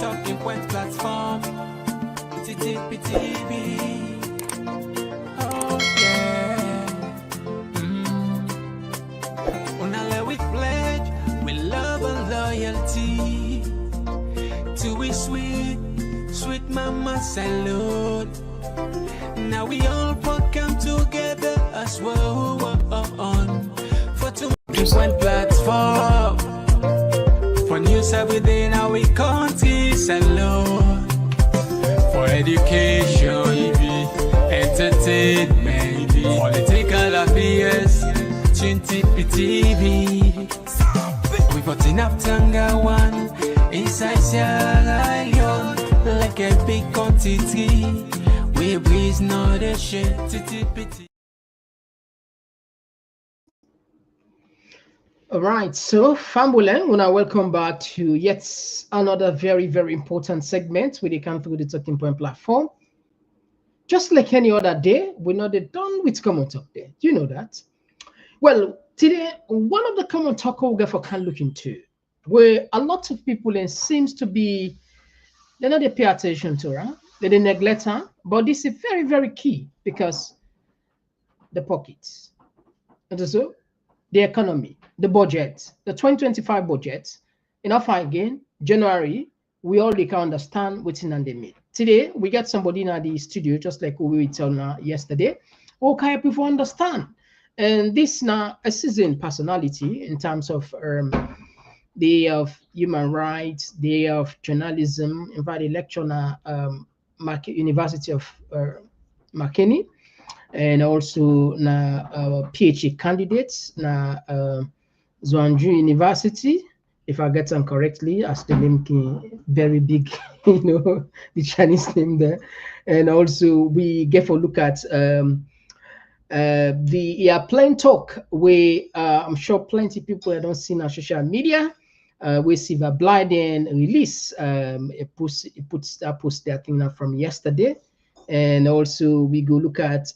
Talking Point platform, TTPTV. Oh yeah. Unale we pledge with love and loyalty to we sweet, sweet mama salute. Now we all come together as well on for one platform for news everything how we country salute for education, entertainment, political affairs, TTPTV. We got enough Tanga one inside Sierra Leone like a big quantity. We breeze not a shit. All right, so Fambulen, when I welcome back to yet another very, very important segment with the Come Through the Talking Point platform. Just like any other day, we're not done with common talk there. Do you know that? Well, today, one of the common talk we'll get for can look into, where a lot of people and seems to be, they know they pay attention to her, they neglect her, but this is very, very key because the pockets. And so the economy, the budget, the 2025 budget, enough again, January, we all can understand what's in the mid. Today, we get somebody in the studio, just like we were telling yesterday, who can help people understand. And this now a seasoned personality in terms of the of human rights, the of journalism, in fact, the lecturer University of McKinney, and also na PhD candidates na Zhuangju University, if I get them correctly, as the name very big, the Chinese name there. And also we get a look at the plain talk where I'm sure plenty of people don't see on social media. We see the Blyden release it puts that post that thing from yesterday. And also we go look at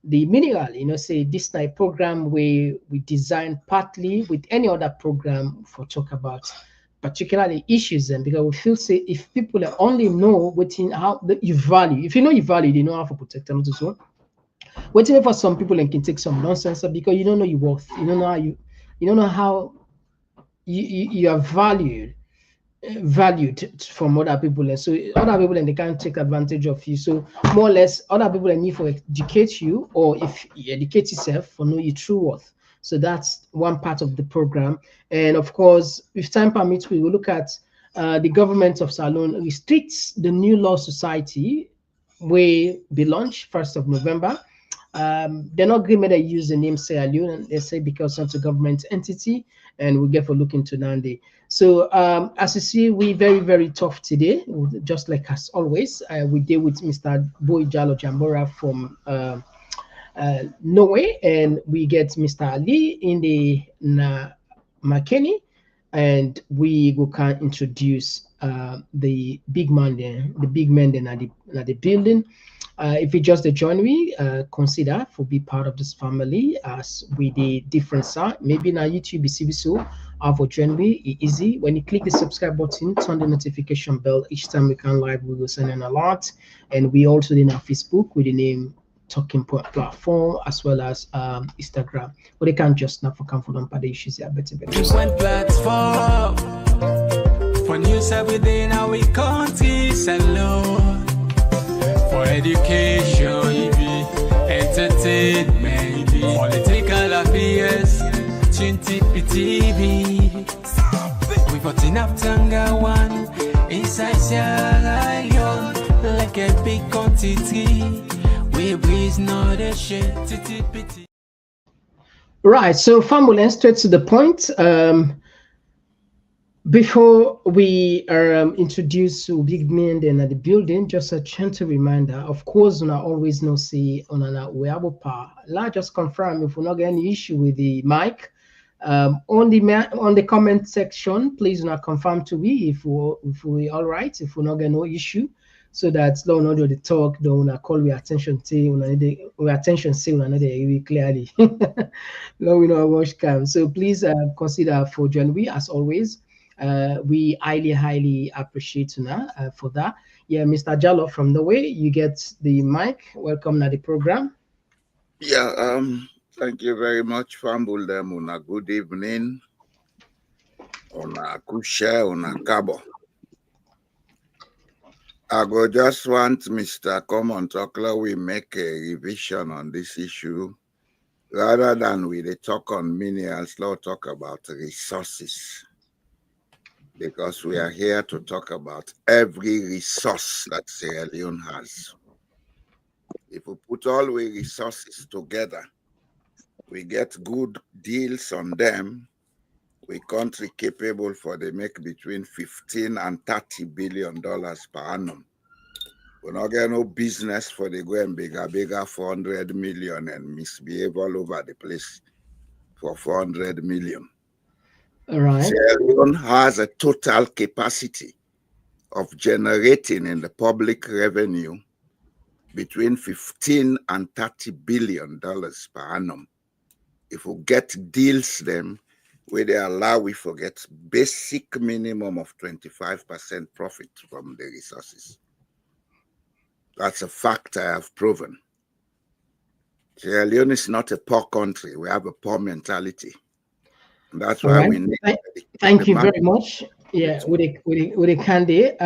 the mineral, say this type program where we design partly with any other program for talk about particularly issues, and because we feel say if people only know within how you value, if you know you value, you know how to protect them so. Waiting for some people and can take some nonsense because you don't know your worth, you don't know how you don't know how you are valued from other people, and so other people and they can't take advantage of you. So more or less other people need to educate you, or if you educate yourself for know your true worth. So that's one part of the program. And of course, if time permits, we will look at the government of Sierra Leone restricts the new law society will be launched 1st of November. They're not agreement they use the name Sierra Leone, and they say because it's a government entity, and we'll get for look into Nandi. So as you see, we very, very tough today, just like as always. We deal with Mr. Boy Jalo Jambora from Norway, and we get Mr. Ali in the McKinney, and we will can introduce the big man there, the big man then at the building. If you just join me, consider for be part of this family as we the different side. Maybe now YouTube is so for join me easy. When you click the subscribe button, turn the notification bell. Each time we can live, we will send an alert. And we also in our Facebook with the name Talking Point platform, as well as Instagram. But they can't just not for comfort on the issues here better. One platform for news everything how we country salute. For education, entertainment, political affairs, TTPTV. We got enough Tanga one inside Sierra Leone like a big quantity. We breeze not a shit. TTPTV. Right, so family, straight to the point. Before we introduce big men then at the building, just a gentle reminder. Of course, we always know see on we have a power. Let's just confirm if we not get any issue with the mic. On the comment section, please not confirm to me if we all right, if we not get no issue, so that don't know the talk, don't call we attention to we attention say we clearly. No, we know watch cam. So please consider for join we as always. We highly appreciate for that. Yeah, Mr. Jallo from Norway, you get the mic. Welcome to the program. Yeah, thank you very much, Fambul them on a good evening, on a kusha, on a cabo. I go just want Mr. Common Talkler, we make a revision on this issue rather than we talk on minerals, let's talk about resources. Because we are here to talk about every resource that Sierra Leone has. If we put all we resources together, we get good deals on them. We country capable for they make between 15 and 30 billion dollars per annum. We not get no business for the go and bigger 400 million and misbehave all over the place for 400 million. All right. Sierra Leone has a total capacity of generating in the public revenue between 15 and 30 billion dollars per annum. If we get deals them where they allow we forget basic minimum of 25% profit from the resources. That's a fact I have proven. Sierra Leone is not a poor country. We have a poor mentality. And that's All why right. we need Thank you very much. Yeah, with the candy.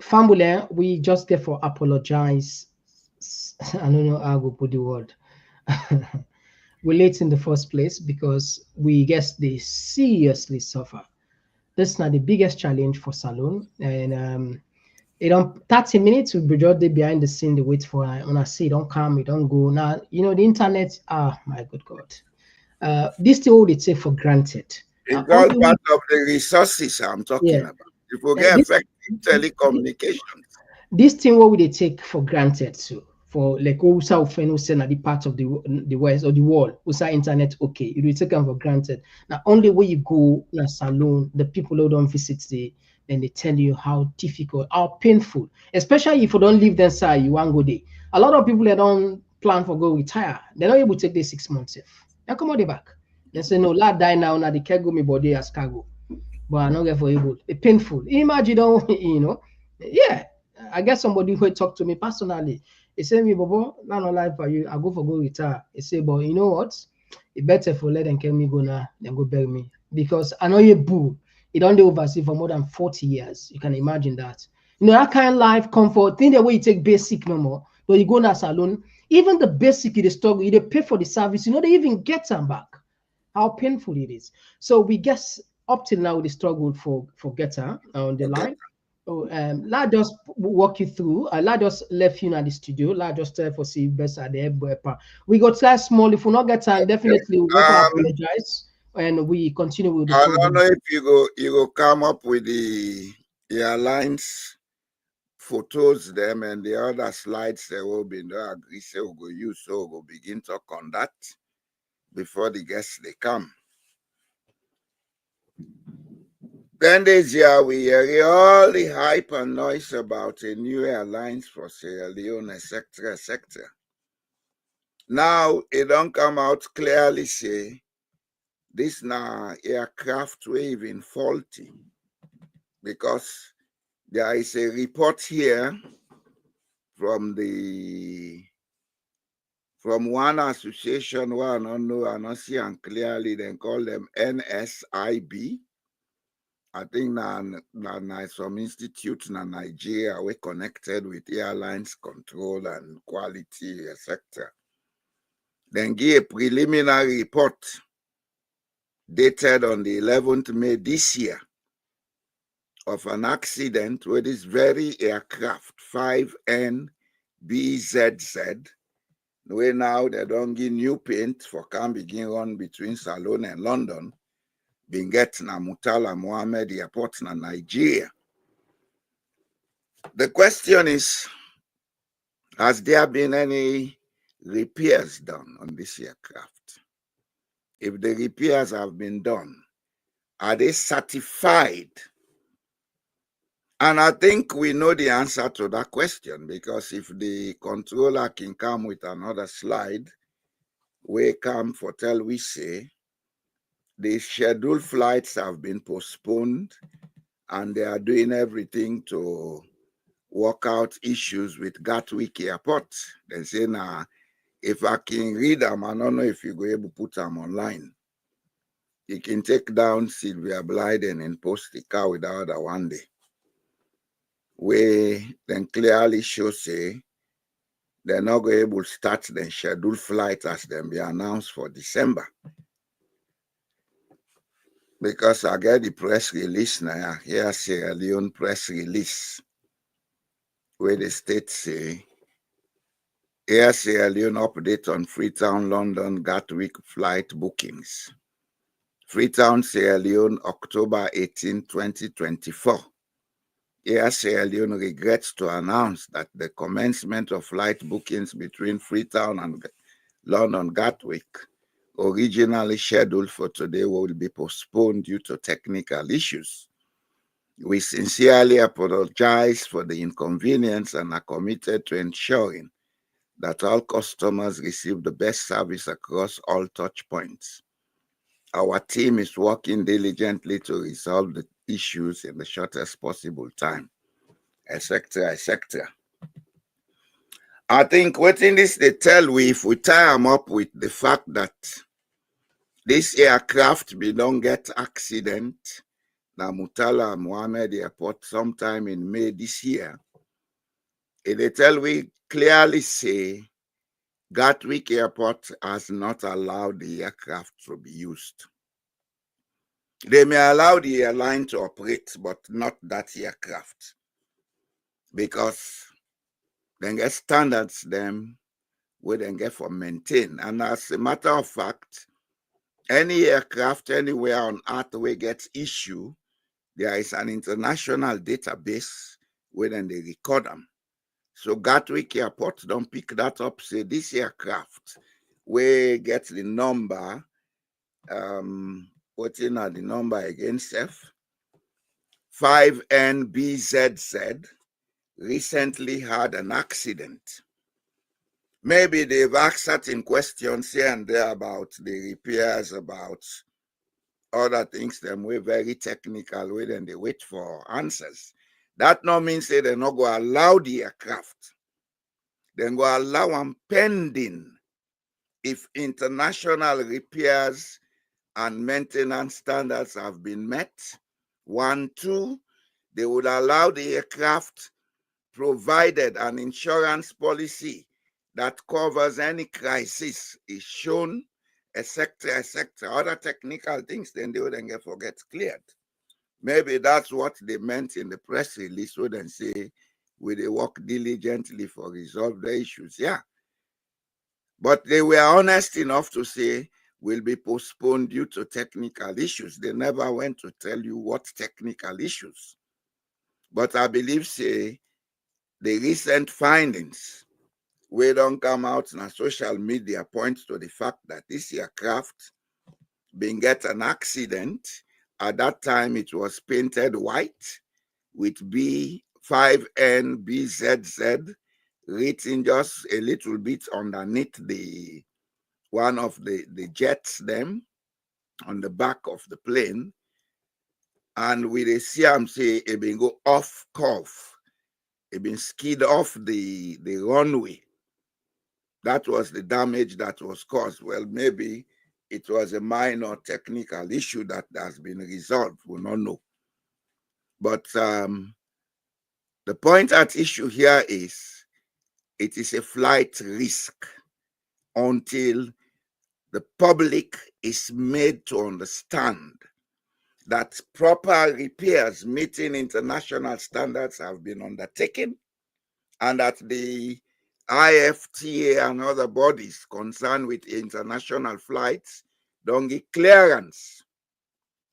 Family, we just therefore apologize. I don't know how to put the word. We're late in the first place because we guess they seriously suffer. That's not the biggest challenge for Salon. And it don't 30 minutes we be just there behind the scene, they wait for when I say don't come, it don't go. Now, the internet, my good God. This thing all they take for granted. it's all Only part of the resources I'm talking yeah. about. If we get This effective telecommunications, this thing what we they take for granted too. For like Usa Fen Usa the part of the west or the world, Usa internet okay. You will take them for granted. Now only when you go in a salon, the people who don't visit then they tell you how difficult, how painful, especially if you don't live there side, you want go there. A lot of people that don't plan for go retire, they're not able to take the 6 months if. Now come on they back. They say no, lad die now, now the care go me body as cargo. But I not get for able. It's painful. Imagine don't yeah. I get somebody who talk to me personally. He say me, Bobo, not no life for you. I go for go retire. He say, but you know what? It better for let them carry me go now than go bury me. Because I know you boo. It don't oversee for more than 40 years. You can imagine that. That kind of life comfort, thing the way you take basic no more. But you go in a salon, even the basic you struggle, you pay for the service, they even get them back. How painful it is. So we guess up till now they struggled for Getter on the line. So let us walk you through. Let us left you at the studio. Let us try for see best at the airport. We got try small. If we not get time, definitely we will apologize and we continue with the I program. don't know if you go come up with the airlines photos them and the other slides they will be no agree say we go use so we go begin talk on that before the guests they come. Then this year we hear all the hype and noise about a new airlines for Sierra Leone, etc., etc. Now it don't come out clearly say this now aircraft wave in faulty because there is a report here from one association where I don't know, I don't see and clearly then call them NSIB. I think now some institute in Nigeria we connected with airlines control and quality, etc. Then give a preliminary report dated on the 11th May this year of an accident with this very aircraft 5NBZZ. Where now they don't give new paint for can begin run between Salone and London. Been getting a Murtala Mohammed Airport in Nigeria. The question is, has there been any repairs done on this aircraft? If the repairs have been done, are they certified? And I think we know the answer to that question because if the controller can come with another slide, we come for tell we say the scheduled flights have been postponed and they are doing everything to work out issues with Gatwick Airport. They say, now, if I can read them, I don't know if you go able to put them online. You can take down Sylvia Blyden and post the car without a one day, where then clearly show say they're not going able to start the scheduled flight as them be announced for December. Because I get the press release now, here Sierra Leone press release, where the state say, here Sierra Leone update on Freetown, London, Gatwick flight bookings. Freetown, Sierra Leone, October 18, 2024. Here Sierra Leone regrets to announce that the commencement of flight bookings between Freetown and London Gatwick, originally scheduled for today, will be postponed due to technical issues. We sincerely apologize for the inconvenience and are committed to ensuring that all customers receive the best service across all touch points. Our team is working diligently to resolve the issues in the shortest possible time, etc., etc. I think what in this they tell we, if we tie them up with the fact that this aircraft we don't get accident, na Murtala Mohammed Airport sometime in May this year, they tell we clearly say Gatwick Airport has not allowed the aircraft to be used. They may allow the airline to operate, but not that aircraft, because they get standards them where they get for maintain. And as a matter of fact, any aircraft anywhere on earth where gets issue, there is an international database where then they record them. So Gatwick Airport don't pick that up, say this aircraft where get the number, what's in the number again, Seth? 5NBZZ recently had an accident. Maybe they've asked certain questions here and there about the repairs, about other things, them way very technical, way then they wait for answers. That no means say they're not going to allow the aircraft. They're going to allow them pending if international repairs and maintenance standards have been met. 1, 2, they would allow the aircraft provided an insurance policy that covers any crisis is shown, etc., other technical things, then they wouldn't get forget cleared. Maybe that's what they meant in the press release, so then say, will they work diligently for resolve the issues? Yeah. But they were honest enough to say, will be postponed due to technical issues. They never went to tell you what technical issues. But I believe, say, the recent findings we don't come out in social media points to the fact that this aircraft been get an accident. At that time, it was painted white with B5NBZZ written just a little bit underneath the one of the jets them on the back of the plane. And with a say it been go off curve. It been skid off the runway. That was the damage that was caused. Well, maybe it was a minor technical issue that has been resolved. We don't know. But the point at issue here is it is a flight risk until the public is made to understand that proper repairs meeting international standards have been undertaken and that the IFTA and other bodies concerned with international flights don't get clearance.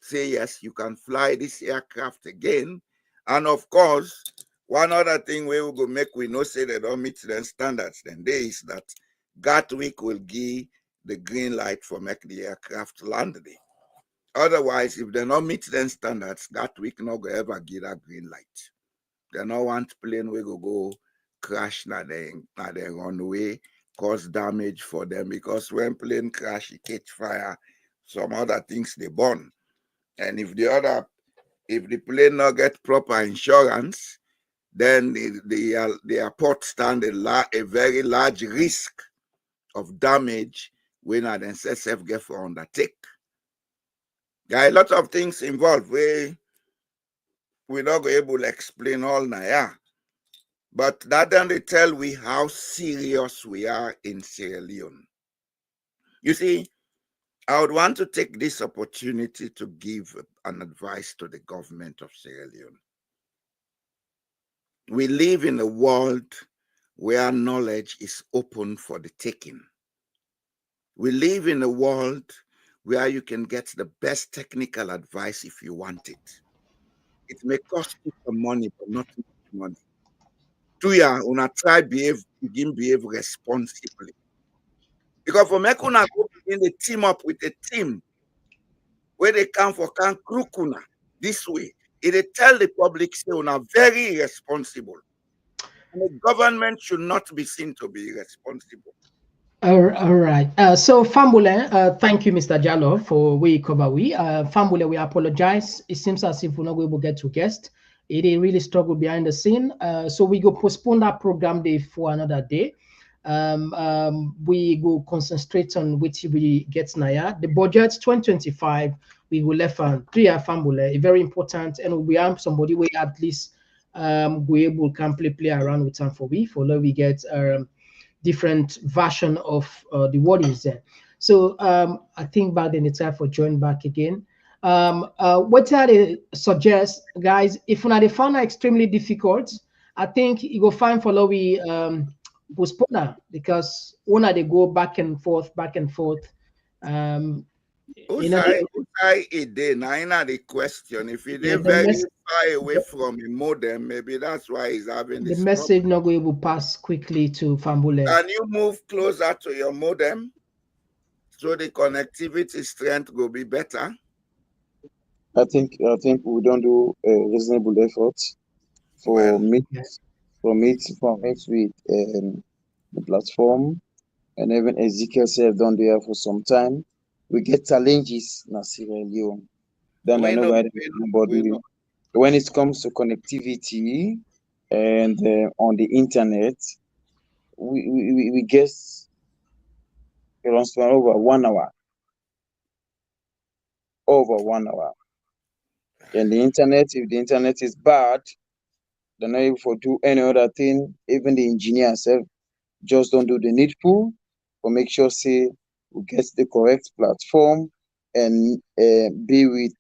Say, yes, you can fly this aircraft again. And of course, one other thing we will go make we know say they don't meet the standards, then there is that Gatwick will give the green light for make the aircraft land there. Otherwise, if they don't meet the standards, Gatwick not go ever give that green light. They don't want plane we go crash na the runway, cause damage for them, because when plane crash, it catch fire, some other things they burn. And if the other If the plane not get proper insurance, then the airport stand a very large risk of damage when an SSF get for undertake. There are a lot of things involved where we're not going able to explain all now. But that then they tell we how serious we are in Sierra Leone. You see, I would want to take this opportunity to give an advice to the government of Sierra Leone. We live in a world where knowledge is open for the taking. We live in a world where you can get the best technical advice if you want it. It may cost you some money, but not much money. 2 years, una try begin behave responsibly. Because for make una go begin the team up with a team where they come for can krukuna this way. It tell the public say una very irresponsible. And the government should not be seen to be irresponsible. All right. So Fambule, thank you, Mr. Jallo, for we cover we. Fambule, we apologize. It seems as if we're not going to get to guest. It really struggle behind the scene. So we go postpone that program day for another day. We go concentrate on which we get Naya. The budget 2025, we will left on 3 Fambule, very important, and we have somebody we at least we able can play around with time for we get different version of the word is there. So I think back then it's time for join back again. What I suggest, guys, if una they found it extremely difficult, I think you go find follow we postpone because una they go back and forth. Usai ide now the question. If it is very far away from a modem, maybe that's why he's having the this message problem. not going to pass quickly to Fambule. Can you move closer to your modem so the connectivity strength will be better? I think we don't do a reasonable effort for meet with the platform, and even Ezekiel said don't there for some time. We get challenges in Sierra Leone. Then I know nobody. When it comes to connectivity and on the internet, we guess it runs for over 1 hour. Over 1 hour. And the internet, if the internet is bad, they're not able to do any other thing. Even the engineer self just don't do the needful, but make sure say we get the correct platform and be with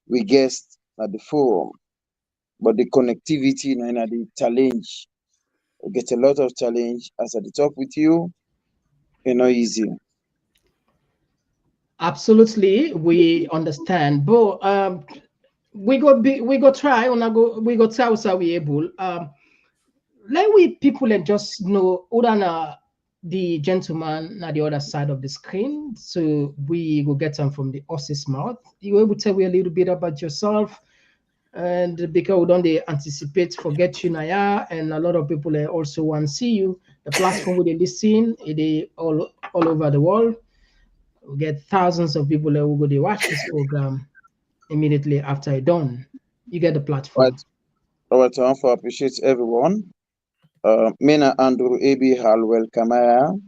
we guests at the forum. But the connectivity and the challenge, we get a lot of challenge as I talk with you, not easy. Absolutely, we understand, but we go try we go try how we able. Let we people and just know other than the gentleman at the other side of the screen, so we go get them from the horse's mouth. You able to tell me a little bit about yourself, and because we don't they anticipate forget you Naya, and a lot of people also want to see you. The platform where they listen, it all over the world. We get thousands of people that will go to watch this program immediately after it done. You get the platform. All right, I want to appreciate everyone. Mina Andrew AB Halwell Kamaya,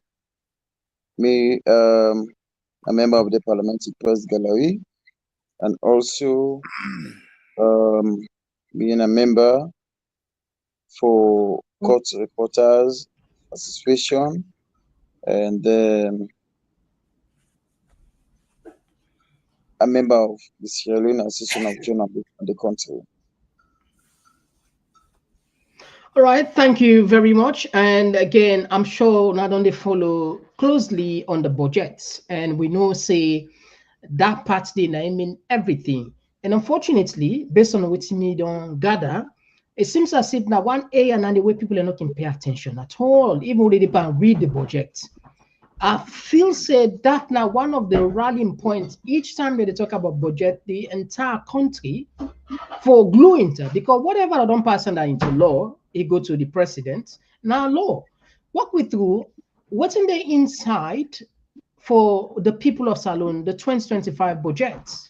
me a member of the Parliamentary Press Gallery, and also being a member for Court Reporters Association, and a member of the Sierra Leone Association of Journalists in the country. All right, thank you very much. And again, I'm sure not only follow closely on the budgets, and we know say that part they mean everything. And unfortunately, based on what me don't gather, it seems as if now one area and the way people are not can pay attention at all, even when they can read the budget. I feel said that now one of the rallying points each time they talk about budget, the entire country for glue into, because whatever I don't pass under into law, it go to the president. Now law, walk we through what's in the inside for the people of Salone, the 2025 budget.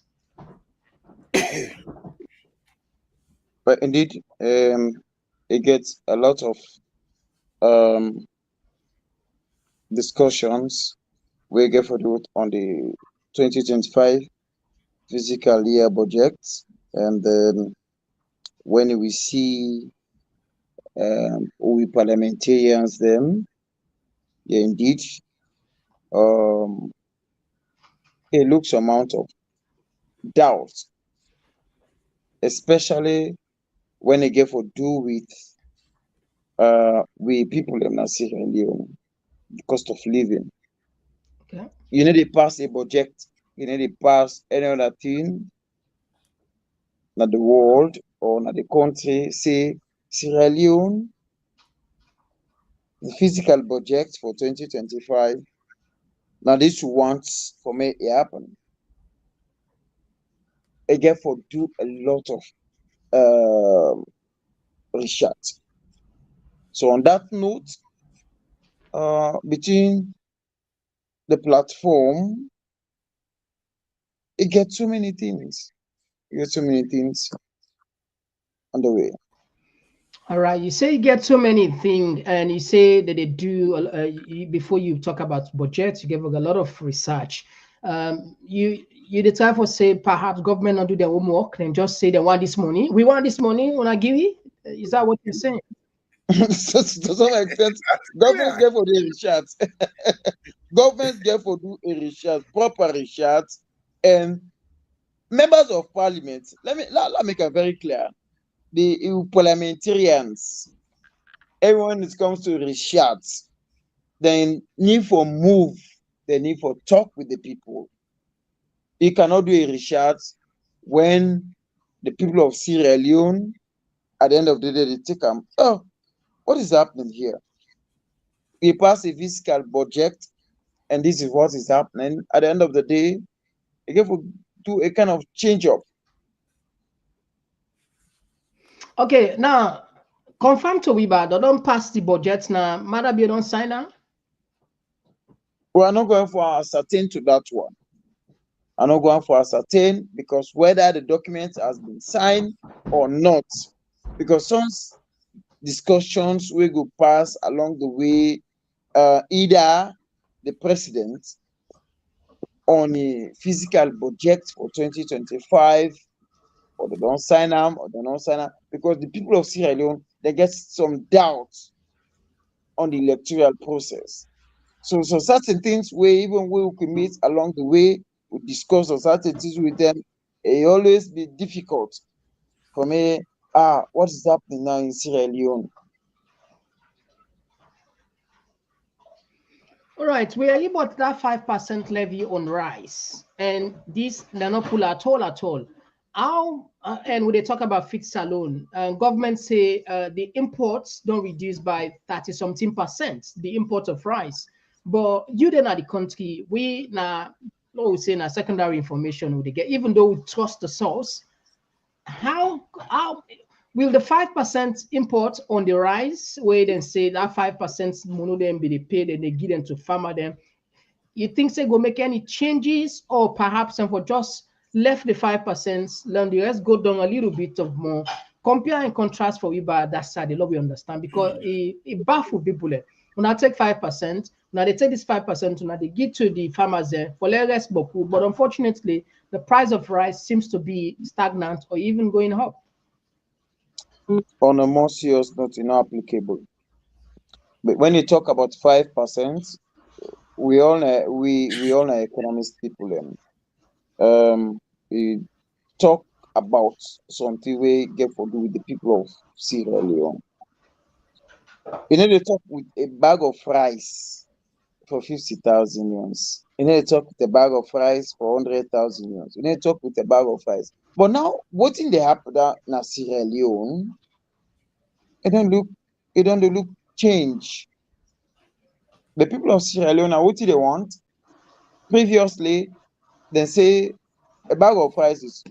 But indeed, it gets a lot of discussions we get for it on the 2025 fiscal year budget, and then when we see we parliamentarians them, yeah, indeed, um, a looks amount of doubt, especially when it get for do with we people in Sierra Leone, the cost of living. Okay. You need to pass a budget, you need to pass any other thing, not the world or not the country, say Sierra Leone, the physical budget for 2025. Now this wants for me it happen. I get for do a lot of research. So on that note, between the platform, it gets so many things. You get so many things on the way. All right. You say you get so many things, and you say that they do. Before you talk about budgets, you give a lot of research. You the type of say perhaps government not do their homework and just say they want this money. We want this money. When I give it, is that what you're saying? So, to some extent, governments Yeah. get for the research. Governments get for do a research, proper research, and members of parliament. Let me make it very clear. The parliamentarians, everyone when it comes to research, they need for move, they need for talk with the people. You cannot do a research when the people of Sierra Leone, at the end of the day, they take them. Oh, what is happening here? We pass a fiscal budget, and this is what is happening. At the end of the day, you have to do a kind of change up. Okay. Now, confirm to Wiba. They don't pass the budget now. Madabi don't sign now. We are not going for ascertain to that one. I'm not going for ascertain because whether the document has been signed or not, because some discussions will go pass along the way, either the president on a physical budget for 2025, or they don't sign them, or they don't sign them, because the people of Sierra Leone, they get some doubts on the electoral process. So certain things even we can meet along the way, we discuss on certain things with them. It always be difficult for me. What is happening now in Sierra Leone? All right, we are about that 5% levy on rice, and this they're not pull at all at all. How and when they talk about fixed alone, government say the imports don't reduce by 30 something percent the import of rice, but you then at the country we now we say na secondary information we dey get even though we trust the source. How will the 5% import on the rice where then say that 5% mono then be they paid and they give them to farmer them? You think they go make any changes or perhaps and for just left the 5%, learn the rest go down a little bit of more. Compare and contrast for we by that side, the love we understand because it baffle people. When I take 5%, now they take this 5%, now they give to the farmers there for less boku. But unfortunately, the price of rice seems to be stagnant or even going up. On a more serious note, not applicable. But when you talk about 5%, we all know, we all know economist people. We talk about something we get for do with the people of Sierra Leone. You know, they talk with a bag of rice for 50,000 yuans. You need to talk with a bag of rice for 100,000 yuans. You need to talk with a bag of rice. But now, what in the happen in Sierra Leone? It don't look change. The people of Sierra Leone, what do they want? Previously, they say a bag of rice is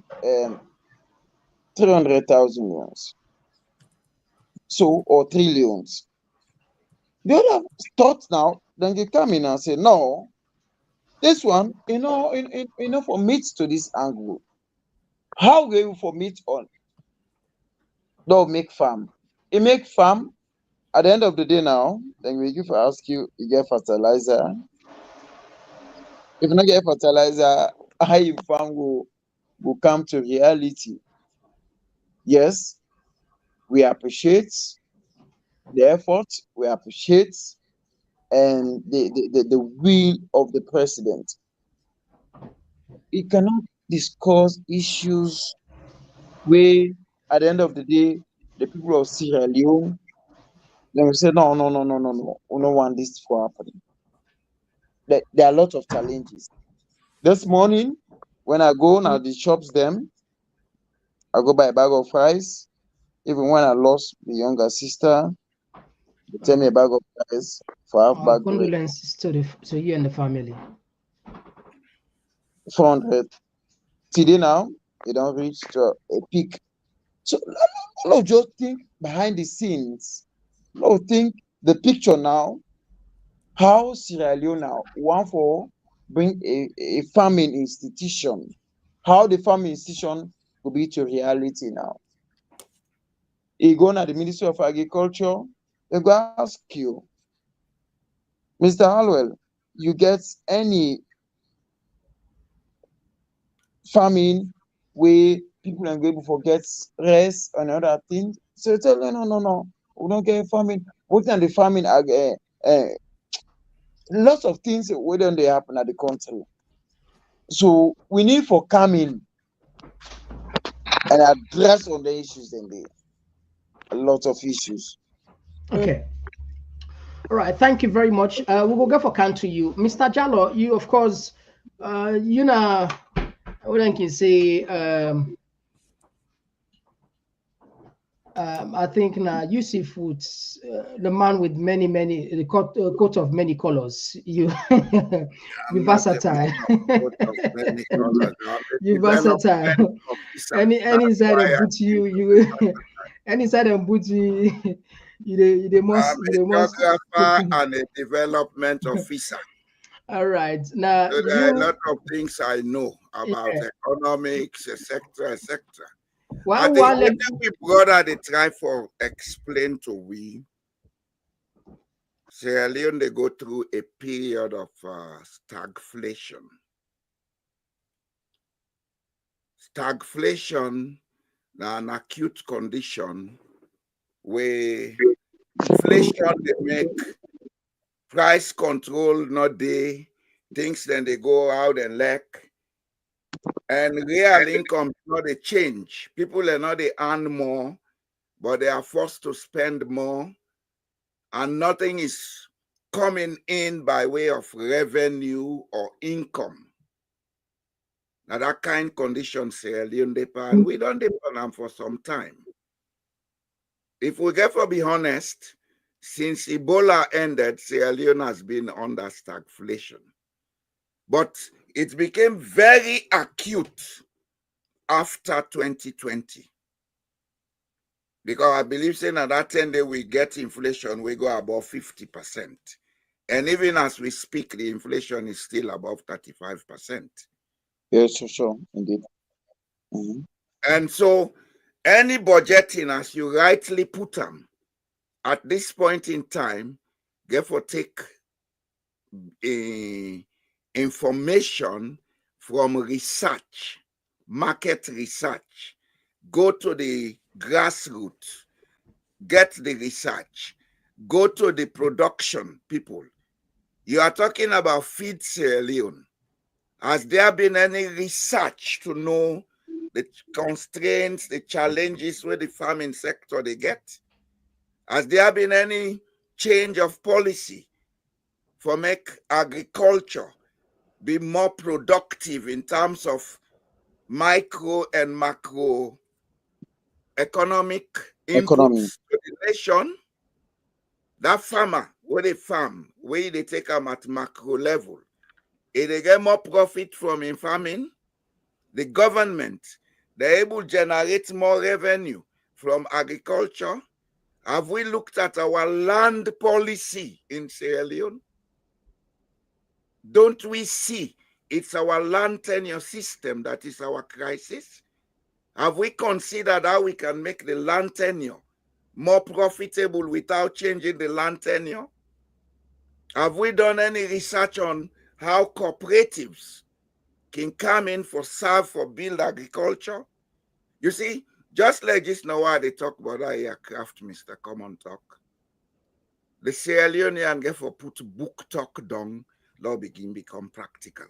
300,000 yuans. So, or trillions. The other thought now, then they come in and say, no, this one, for meat to this angle. How will you for meat on They'll make farm. It make farm. At the end of the day now, then we give ask you, you get fertilizer. If you not get fertilizer, how you farm will come to reality. Yes, we appreciate the effort, we appreciate and the will of the president. We cannot discuss issues where at the end of the day, the people of Sierra Leone, then we say, no, we don't want this to happen. There are a lot of challenges. This morning, when I go now the shops them, I go buy a bag of rice. Even when I lost the younger sister, they tell me a bag of rice for half Our bag bread, condolences to you and the family. 400. Today now, they don't reach to a peak. So no, just think behind the scenes. No, think the picture now, how Sierra Leone now want for bring a farming institution, how the farming institution will be to reality now. You go to the Ministry of Agriculture, they go ask you, Mr. Hallwell, you get any farming where people are able to forget rest and other things? So you tell them, no, we don't get farming. What can the farming lots of things wey don dey happen at the country. So we need for coming and address on the issues dem dey. A lot of issues. Okay. All right. Thank you very much. We will go for can to you, Mr. Jallo. You, of course, you know, what I can say. I think now you see foods, the man with the coat of many colors. You, you I'm not a versatile. man of coat of many colors. I'm a You versatile. development officer. Any That's side why of I boot you, use you any side of boot you, you I'm must, you a must. geographer and a development officer. All right. Now So there are a you, lot of things I know about yeah. economics, etc., etc. I Well, think well, what we brother they try for explain to we Sierra Leone they go through a period of stagflation. Stagflation now an acute condition where inflation they make price control not they things then they go out and lack. And real income not a change. People are not they earn more, but they are forced to spend more, and nothing is coming in by way of revenue or income. Now that kind of condition Sierra Leone depend, and we don't depend on them for some time. If we get to be honest, since Ebola ended, Sierra Leone has been under stagflation. But it became very acute after 2020. Because I believe saying at that 10 day we get inflation, we go above 50%. And even as we speak, the inflation is still above 35%. Yes, sure, indeed. Mhm. And so any budgeting, as you rightly put them, at this point in time, therefore take information from research, market research, go to the grassroots, get the research, go to the production people. You are talking about Feed Sierra Leone. Has there been any research to know the constraints, the challenges where the farming sector they get? Has there been any change of policy for make agriculture be more productive in terms of micro and macro economic Economy. inputs to the nation? That farmer, where they farm, where they take them at macro level, if they get more profit from in farming, the government, they're able to generate more revenue from agriculture. Have we looked at our land policy in Sierra Leone? Don't we see it's our land tenure system that is our crisis? Have we considered how we can make the land tenure more profitable without changing the land tenure? Have we done any research on how cooperatives can come in for serve for build agriculture? You see, just like this now why they talk about aircraft, Mr. Common Talk. The Sierra Leonean get for put book talk down, law begin become practical.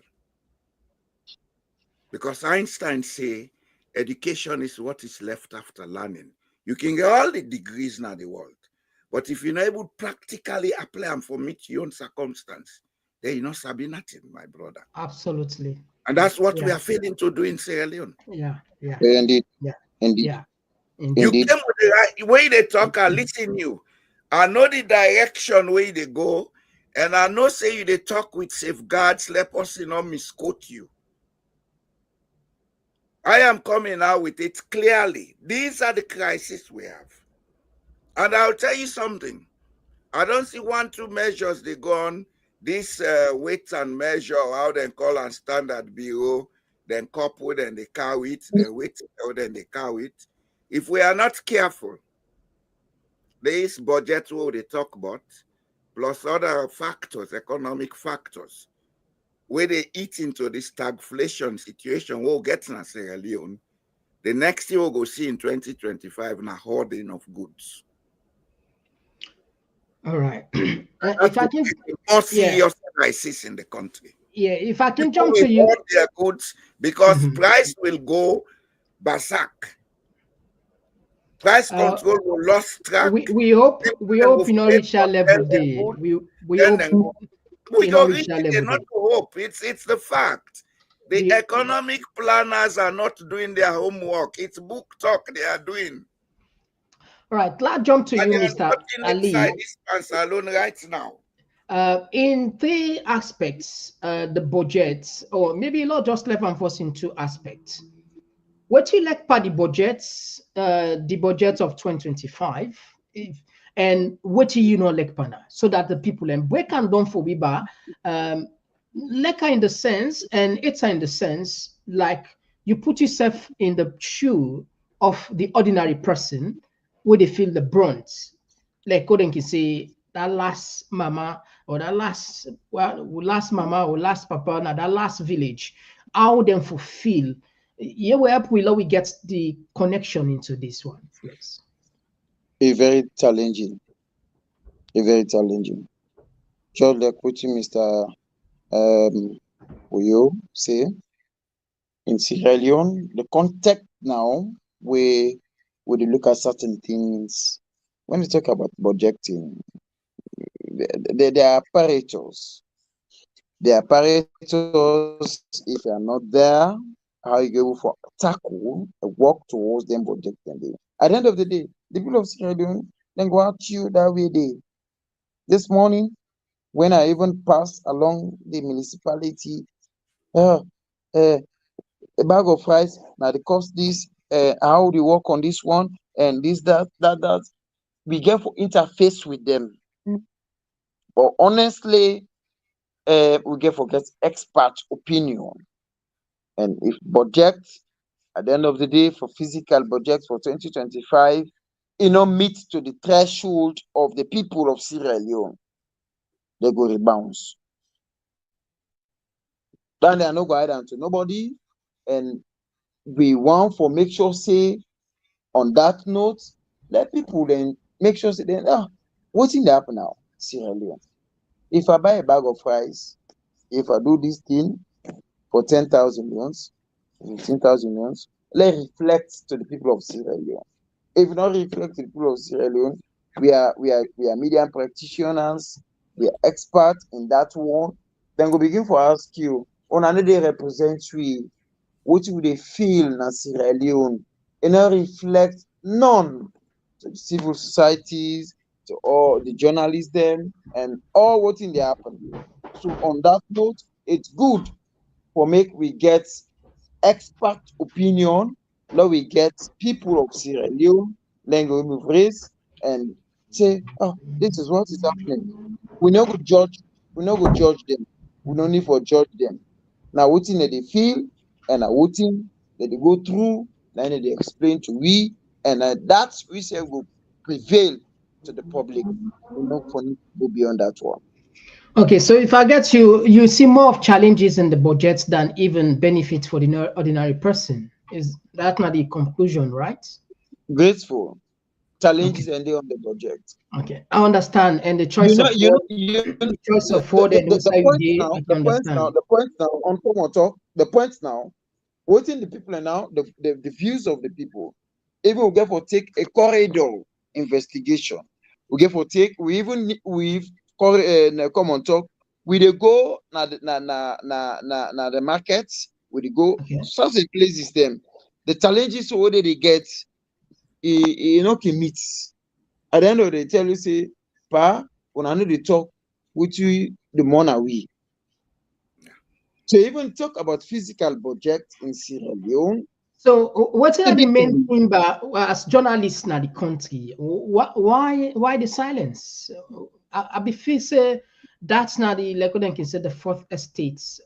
Because Einstein say education is what is left after learning. You can get all the degrees in the world, but if you're not able to practically apply them for meet your own circumstance, then you're not sabi nothing, my brother. Absolutely. And that's what we are failing to do in Sierra Leone. Yeah. Indeed. Yeah. Indeed. Yeah. You came with the right way they talk, I listen you. I know the direction where they go, and I know say you they talk with safeguards, let us not misquote you. I am coming out with it clearly. These are the crises we have. And I'll tell you something. I don't see 1, 2 measures they go on. This weight and measure, how they call and standard bureau, then couple, then they cow it, then weight, then they cow it. If we are not careful, this budget what they talk about, plus other factors, economic factors, where they eat into this stagflation situation, we'll get in Sierra Leone. The next year we'll go see in 2025 a hoarding of goods. All right. If I can, more serious crisis in the country. Yeah, if I can People jump to will you, hoard their goods because price will go berserk. Price control will lose track. we hope you know reach that level day. We hope we you go know reach reach that it, level not day. hope. It's the fact. The economic planners are not doing their homework. It's book talk they are doing. All right, let's jump to you, And they are Mr. not Ali. inside this pants alone right now. In 3 aspects, the budget, or maybe not just left and force in 2 aspects. What you like by the budgets, the budget of 2025, and what you know like pana, so that the people and break and down for Wiba, like in the sense, and it's in the sense like you put yourself in the shoe of the ordinary person where they feel the brunt. Like Coden can say that last mama or that last mama or last papa, now that last village, how them fulfill. Yeah, we get the connection into this one, please. A very challenging. Just like what Mr. Oyo say, in Sierra Leone, the context now where they look at certain things. When we talk about budgeting, there are apparatus. The apparatus, if you are not there, how you go for tackle, work towards them budgeting. At the end of the day, the people of Sierra Leone then go out to you that way day. This morning, when I even passed along the municipality, a bag of rice, now they cost this, how they work on this one, and this, that. We get for interface with them. But honestly, we get for get expert opinion. And if budget, at the end of the day, for physical budget for 2025, meet to the threshold of the people of Sierra Leone, they go rebounds. Then they are not going to nobody. And we want for make sure, say, on that note, let people then make sure, say, then, what's in the happen now, Sierra Leone? If I buy a bag of rice, if I do this thing for 10,000 loans, 15,000 loans, let reflect to the people of Sierra Leone. If not reflect to the people of Sierra Leone, we are media practitioners, we are experts in that one. Then we begin to ask you, on another day represent what would they feel in Sierra Leone? And not reflect none to the civil societies, to all the journalists them, and all what in they happen. So on that note, it's good for make we get expert opinion, now we get people of Sierra Leone, then we raise and say, this is what is happening. We no go judge them. We no need for judge them. Now what thing that they feel and what thing that they go through, Then they explain to we, and that's we say will prevail to the public. We not for go beyond that one. Okay, so if I get you, you see more of challenges in the budget than even benefits for the ordinary person. Is that not the conclusion, right? Grateful Okay, challenges and they on the project. okay, I understand. And the You choice know, of you know, word, you know, the choice of word, and the also you point did, now, I can understand. the point now on common talk, the point now, waiting the people are now, the views of the people. Even we get for take a corridor investigation. We get for take, we even we've common talk, we they go na the markets, we dey go Okay. such a place is them. The challenges what they get, you know, can meet. At the end of the day, tell you say, pa, when I know they talk with you, the more na we. So even talk about physical budget in Sierra Leone, So, what a are the big main thing. thing, but as journalists in the country, why the silence? I be feel say that's not the like what they can say the fourth estates.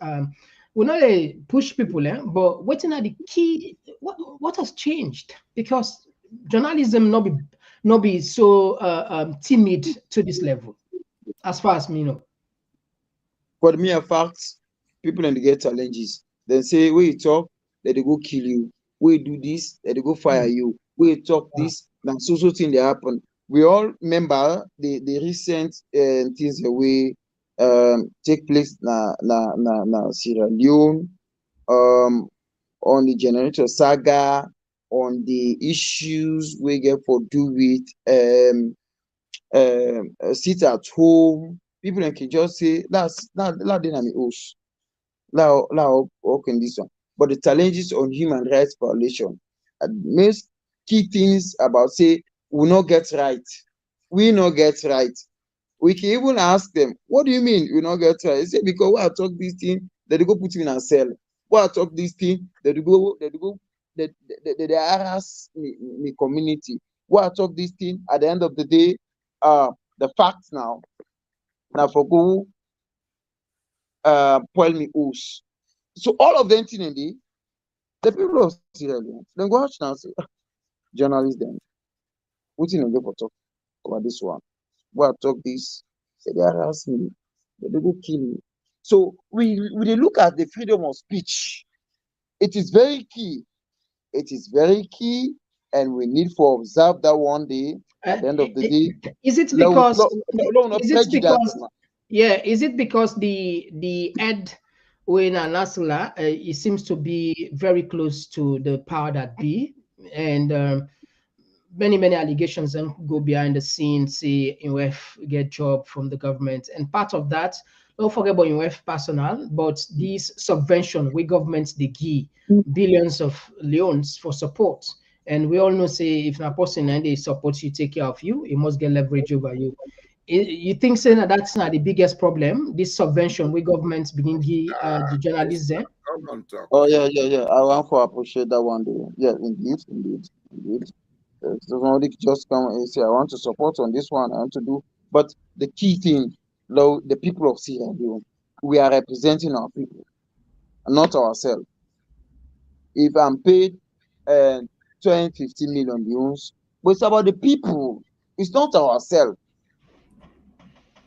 We know they push people, but what are the key? What has changed? Because journalism not be so timid to this level, as far as me know. For the mere facts, people and they get challenges. Then say, when you talk, that they go kill you. When you do this, that they go fire Mm. you. When you talk Wow. this, now so thing they happen. We all remember the recent things that we take place na Sierra Leone, um on the generator saga, on the issues we get for do with sit at home. People can just say that's that dynamic host. Now okay this one. But the challenges on human rights violation, most key things about say we not get right. We not get right. We can even ask them, what do you mean we not get right? They say because when I talk this thing, they go put you in a cell. When I talk this thing, they harass me community. When I talk this thing, at the end of the day, the facts now for go spoil me house. So all of them thing in the people of Sierra Leone, then go out now say, journalists then, what in go for talk about this one? When I talk this, say they harass me, they go kill me. So we dey look at the freedom of speech. It is very key. It is very key, and we need to observe that one day. At the end of the day, Is it law because law not is it prejudice. because yeah, is it because the head when Nasrallah it seems to be very close to the power that be, and many allegations and go behind the scenes, say UF get job from the government, and part of that, don't forget about UF personnel, but these subvention we governments they give billions of leons for support. And we all know, say, if a person and they support you, take care of you, it must get leverage over you. You think, saying that that's not the biggest problem? This subvention we governments begin give the journalists Mr. there. Come on, talk. Oh yeah. I want to appreciate that one day. Yeah, indeed. Somebody just come and say, I want to support on this one, I want to do. But the key thing, though, the people of Sierra Leone, we are representing our people, and not ourselves. If I'm paid uh, 20, 50 million euros, but it's about the people. It's not ourselves.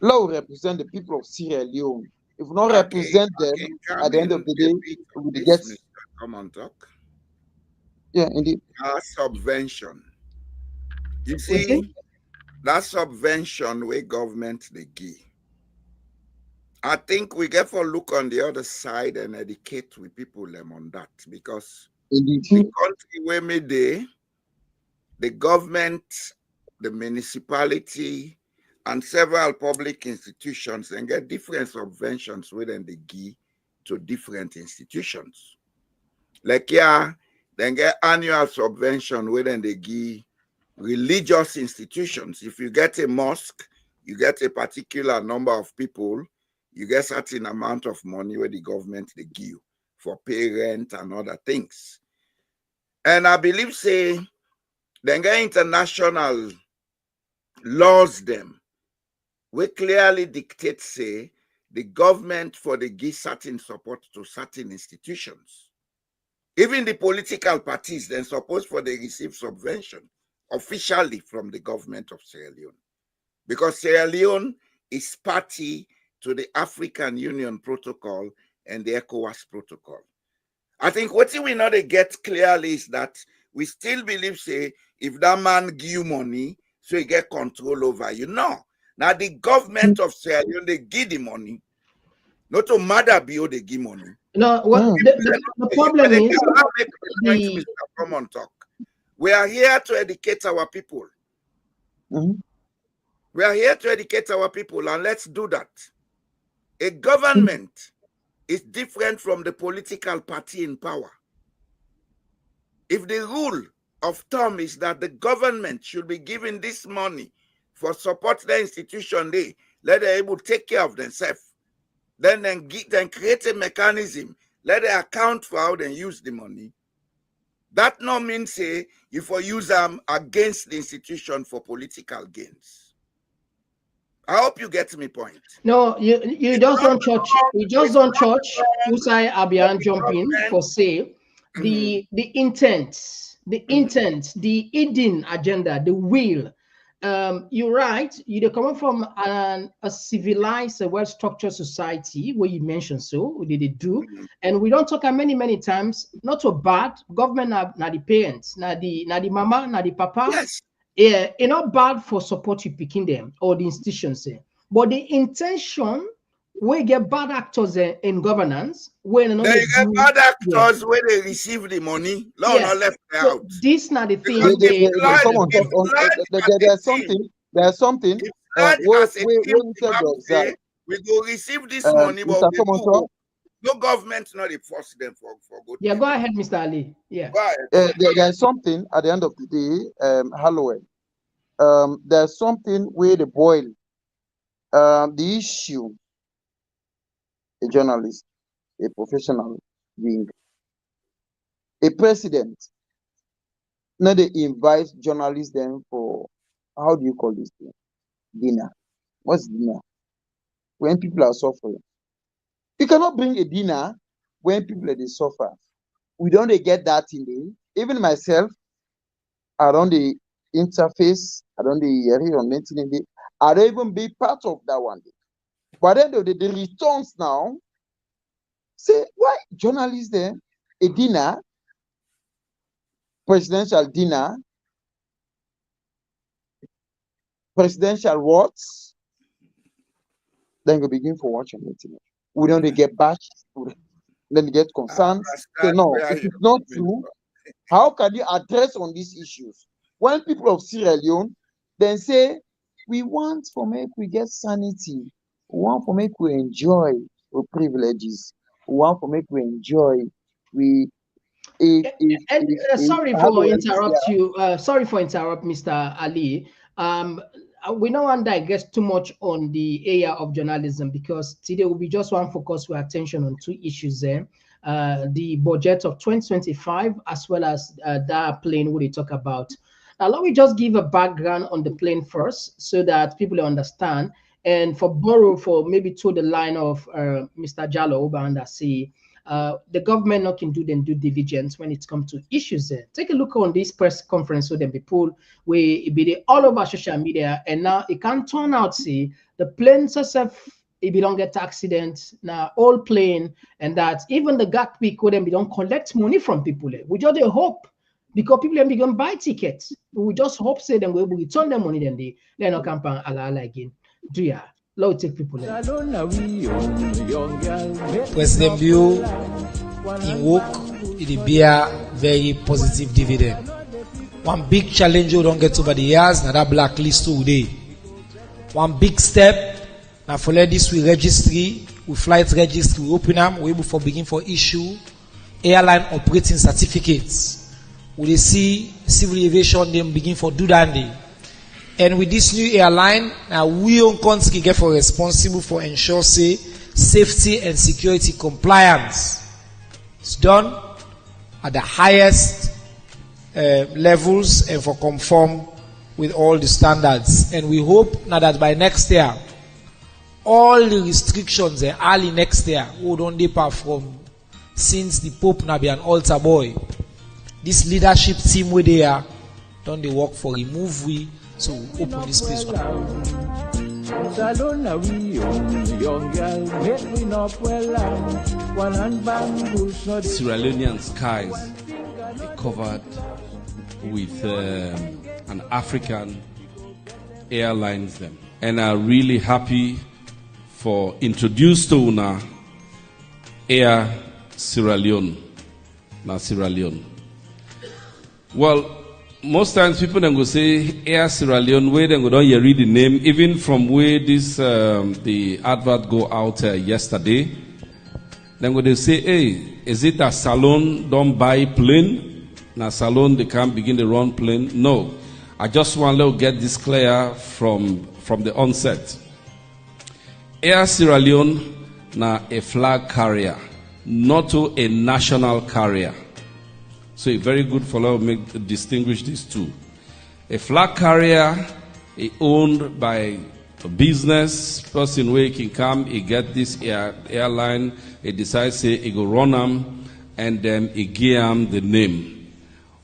Now we represent the people of Sierra Leone. If we not represent Okay, them, at come the end of in the a day, bit we on will this, get, Mr. Come on, talk. yeah, indeed. Subvention. You What's it? see, that subvention where government they give. I think we get for look on the other side and educate with people them on that because the Indeed. country where me dey, the government, the municipality, and several public institutions and get different subventions within the give to different institutions. Like yeah, then get annual subvention within the give religious institutions. If you get a mosque, you get a particular number of people, you get certain amount of money where the government they give for pay rent and other things. And I believe say then get international laws them we clearly dictate say the government for the give certain support to certain institutions. Even the political parties then supposed for they receive subvention officially from the government of Sierra Leone. Because Sierra Leone is party to the African Union Protocol and the ECOWAS Protocol. I think what we not get clearly is that we still believe, say, if that man give you money, so he get control over you. No. Now the government of Sierra Leone, they give the money. Not to matter bio they give money. No, the problem is Mr. Common talk. We are here to educate our people. We are here to educate our people, and let's do that. A government is different from the political party in power. If the rule of thumb is that the government should be giving this money for support the institution, let them able to take care of themselves. Then create a mechanism, let them account for how they use the money. That no means say you for use them against the institution for political gains. I hope you get me point. No, you just don't church. You just don't church. Usai Abian jumping for say the intent, the hidden agenda, the will. You're right. You're coming from a civilized, well-structured society where you mentioned so. We did do, and we don't talk many times. Not so bad. Government na the parents, na the mama, na the papa. Yes. Yeah, it's not bad for support you picking them or the institutions, but the intention we get bad actors in governance when they get bad actors when they receive the money, not left so out. This not the thing. There's something. We go receive this money, but no government not force them for good. Yeah, go ahead, Mr. Ali. Yeah. There's something at the end of the day, Halloween. There's something where the boil. The issue, a journalist, a professional being, a president, now they invite journalists then for, how do you call this thing? Dinner. What's dinner? When people are suffering. You cannot bring a dinner when people are suffer. We don't get that in there. Even myself, I don't the interface, I don't the area on maintaining it. I don't even be part of that one day. But then the returns now say, why journalists there? A dinner, presidential dinner, presidential words, then we begin for watching it. We don't get bashed, then get concerned. Say, no, if it's not true, how can you address on these issues? When people of Sierra Leone then say, we want for make we get sanity, we want for make we enjoy our privileges, we want for make we enjoy sorry for interrupt you. Sorry for interrupt, Mr. Ali. We don't want to digest too much on the area of journalism because today will be just one focus with attention on two issues there. The budget of 2025 as well as that plane we talk about. Now, let me just give a background on the plane first so that people understand. And for maybe to the line of Mr. Jallo Obanda say, the government not can do them due diligence when it comes to issues there. Take a look on this press conference so then people will be all over social media, and now it can turn out see the plane itself it be don't get accidents now all plane, and that even the Gatwick couldn't be don't collect money from people. We just hope because people then begin buy tickets. We just hope say them we will return them money then they not come ala again. Do ya? Let take people in. President Bio in work it be a very positive dividend. One big challenge we don't get over the years now that blacklist today. One big step now for this we registry, we flight registry, we open them, we able for begin for issue airline operating certificates. We see civil aviation them begin for do that day. And with this new airline, now we on country get for responsible for ensure say safety and security compliance. It's done at the highest levels and for conform with all the standards. And we hope now that by next year, all the restrictions early next year will don't depart from since the Pope now be an altar boy. This leadership team where they are, don't they work for remove we, so we open this place. Sierra Leonean skies are covered with an African airlines them, and are really happy for introduce to una Air Sierra Leone, now Sierra Leone. Well, most times people then go say Air Sierra Leone, where then go down you read the name, even from where this the advert go out yesterday. Then go they say, hey, is it a salon don't buy plane? Now salon they can't begin to run plane. No, I just want to get this clear from the onset. Air Sierra Leone now a flag carrier, not a national carrier. So it's very good for us to distinguish these two. A flag carrier is owned by a business person where he can come, he get this airline, he decides say he go run them, and then he give him the name.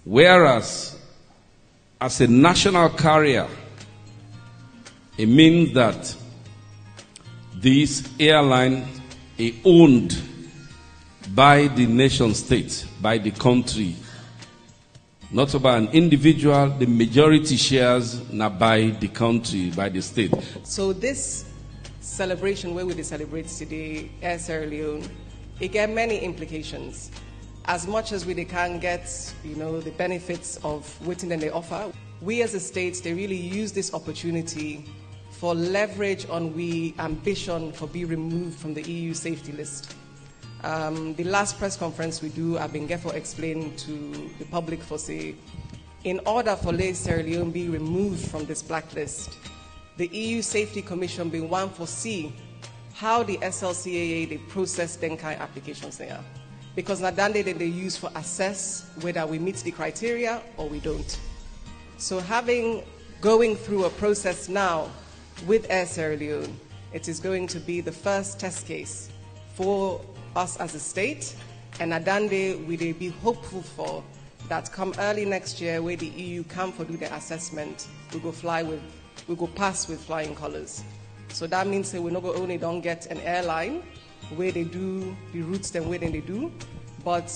Whereas as a national carrier, it means that this airline is owned by the nation state, by the country, not by an individual. The majority shares not by the country, by the state. So this celebration where we celebrate today, Air Sierra Leone, it get many implications. As much as we can get, the benefits of what they offer, we as a state, they really use this opportunity for leverage on we ambition for be removed from the EU safety list. The last press conference we do, I've been careful explain to the public for say, in order for Sierra Leone be removed from this blacklist, the EU Safety Commission be one for see how the SLCAA they process them kind of applications there, because now that they use for assess whether we meet the criteria or we don't. So going through a process now with Air Sierra Leone, it is going to be the first test case for us as a state, and Adande we be hopeful for that come early next year where the EU come for do the assessment, we go pass with flying colors. So that means that we not only don't get an airline where they do the routes them where they do, but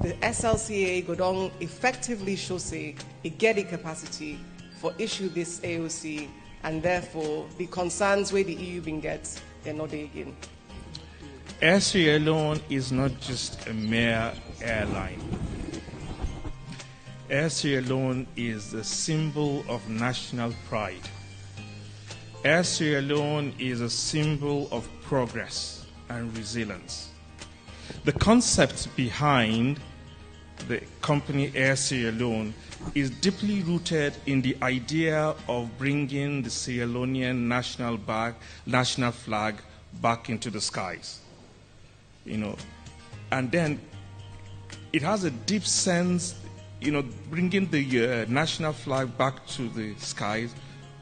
the SLCA go down effectively show say it get the capacity for issue this AOC, and therefore the concerns where the EU been gets, they're not there again. Air Sierra Leone is not just a mere airline. Air Sierra Leone is the symbol of national pride. Air Sierra Leone is a symbol of progress and resilience. The concept behind the company Air Sierra Leone is deeply rooted in the idea of bringing the Sierra Leonean national flag back into the skies. And then it has a deep sense, bringing the national flag back to the skies